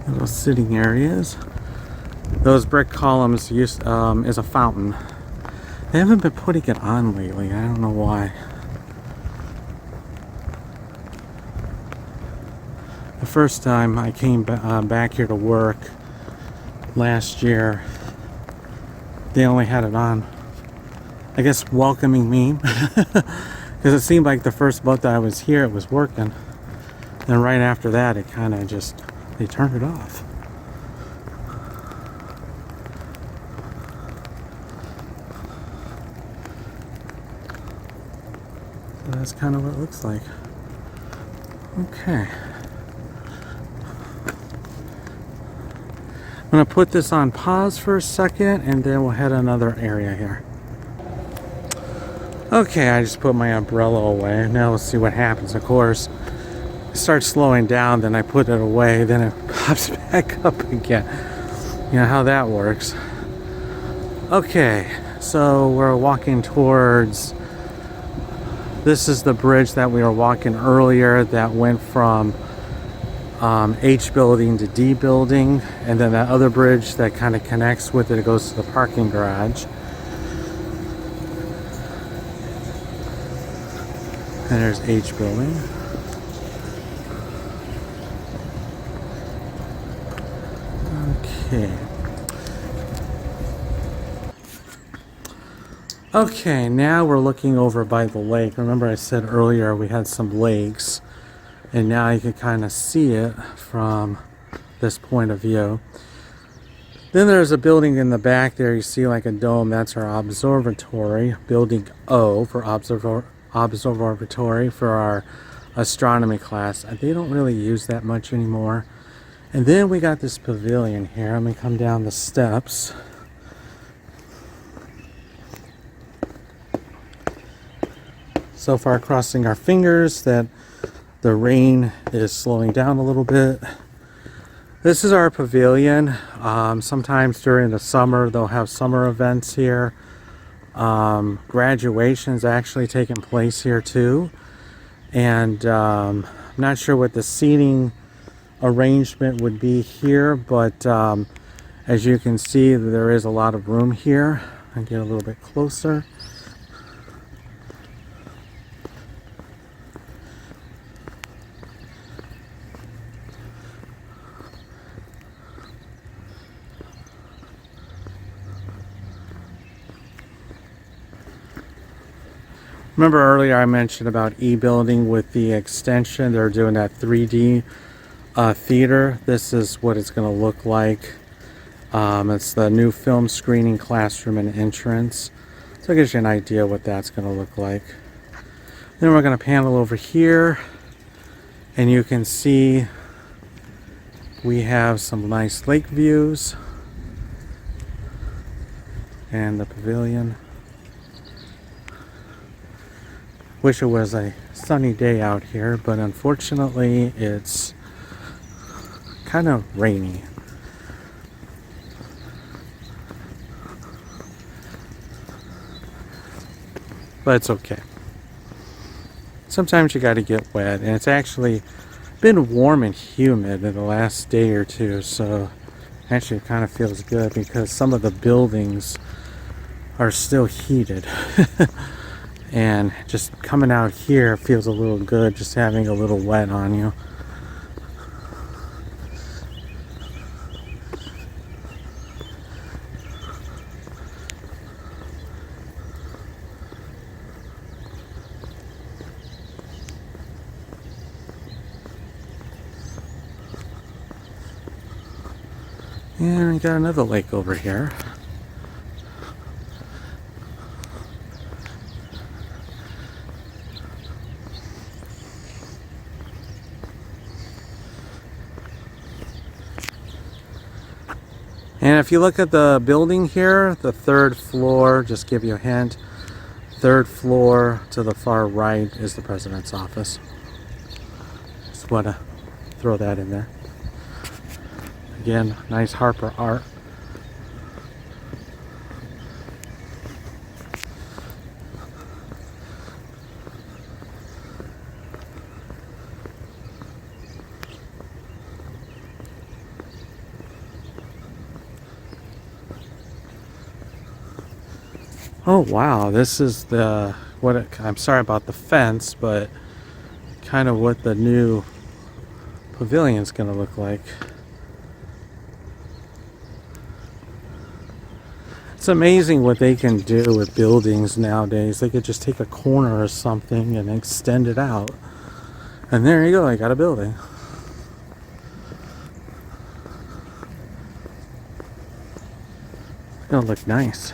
Those sitting areas. Those brick columns is a fountain. They haven't been putting it on lately. I don't know why. The first time I came back here to work last year, they only had it on, I guess, welcoming me. Because it seemed like the first month I was here it was working. Then right after that it kind of just, they turned it off. So that's kind of what it looks like. Okay. I'm going to put this on pause for a second and then we'll head another area here. Okay, I just put my umbrella away. Now let's see what happens. Of course, it starts slowing down, then I put it away, then it pops back up again. You know how that works. Okay, so we're walking towards, this is the bridge that we were walking earlier that went from H building to D building, and then that other bridge that kind of connects with it, it goes to the parking garage. And there's H building. Okay. Okay, now we're looking over by the lake. Remember I said earlier we had some lakes, and now you can kind of see it from this point of view. Then there's a building in the back there, you see like a dome, that's our observatory. Building O for observatory for our astronomy class. They don't really use that much anymore. And then we got this pavilion here. I'm gonna come down the steps. So far, crossing our fingers that the rain is slowing down a little bit. This is our pavilion. Sometimes during the summer they'll have summer events here. Graduation's actually taking place here too. And I'm not sure what the seating arrangement would be here, but as you can see, there is a lot of room here. I'll get a little bit closer. Remember earlier I mentioned about E building with the extension. They're doing that 3D theater. This is what it's going to look like. It's the new film screening classroom and entrance. So it gives you an idea what that's going to look like. Then we're going to panel over here, and you can see we have some nice lake views and the pavilion. Wish it was a sunny day out here, but unfortunately it's kind of rainy. But it's okay. Sometimes you got to get wet, and it's actually been warm and humid in the last day or two, so actually it kind of feels good because some of the buildings are still heated. And just coming out here feels a little good, just having a little wet on you. And we got another lake over here. And if you look at the building here, the third floor, just give you a hint, third floor to the far right is the president's office. Just want to throw that in there. Again, nice Harper art. Oh wow, this is the I'm sorry about the fence, but kind of what the new pavilion is going to look like. It's amazing what they can do with buildings nowadays. They could just take a corner or something and extend it out, and there you go, I got a building. It's gonna look nice.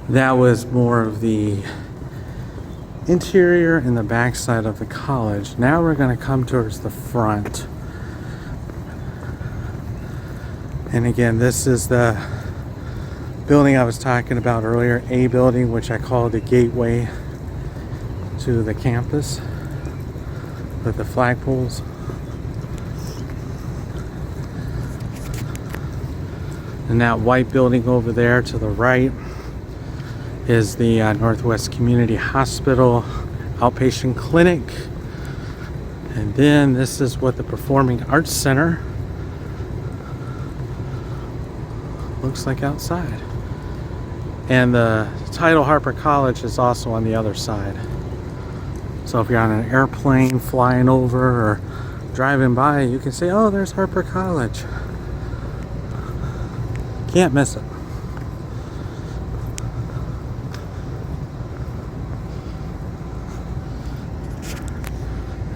That was more of the interior and the back side of the college. Now we're going to come towards the front. And again, this is the building I was talking about earlier, A building, which I call the gateway to the campus with the flagpoles. And that white building over there to the right is the Northwest Community Hospital outpatient clinic. And then this is what the Performing Arts Center looks like outside. And the title Harper College is also on the other side. So if you're on an airplane flying over or driving by, you can say, oh, there's Harper College. Can't miss it.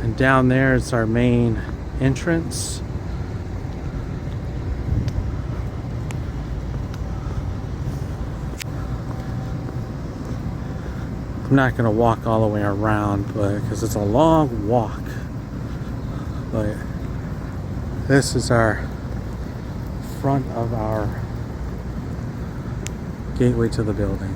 And down there is our main entrance. I'm not going to walk all the way around because it's a long walk. But this is our front of our gateway to the building.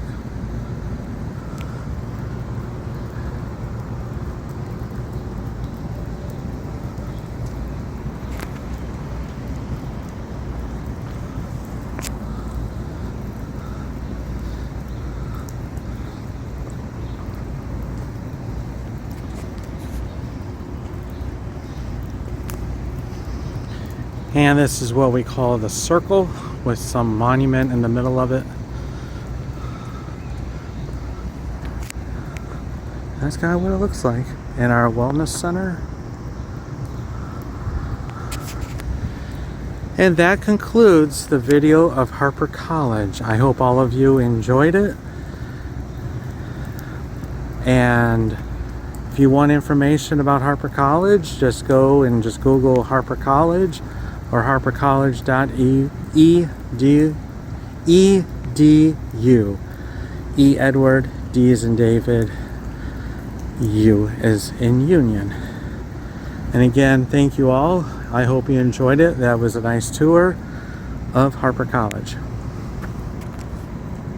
And this is what we call the circle with some monument in the middle of it. That's kind of what it looks like. And our wellness center. And that concludes the video of Harper College. I hope all of you enjoyed it. And if you want information about Harper College, just go and just Google Harper College or harpercollege.edu. E Edward, D is in David, U is in Union. And again, thank you all. I hope you enjoyed it. That was a nice tour of Harper College.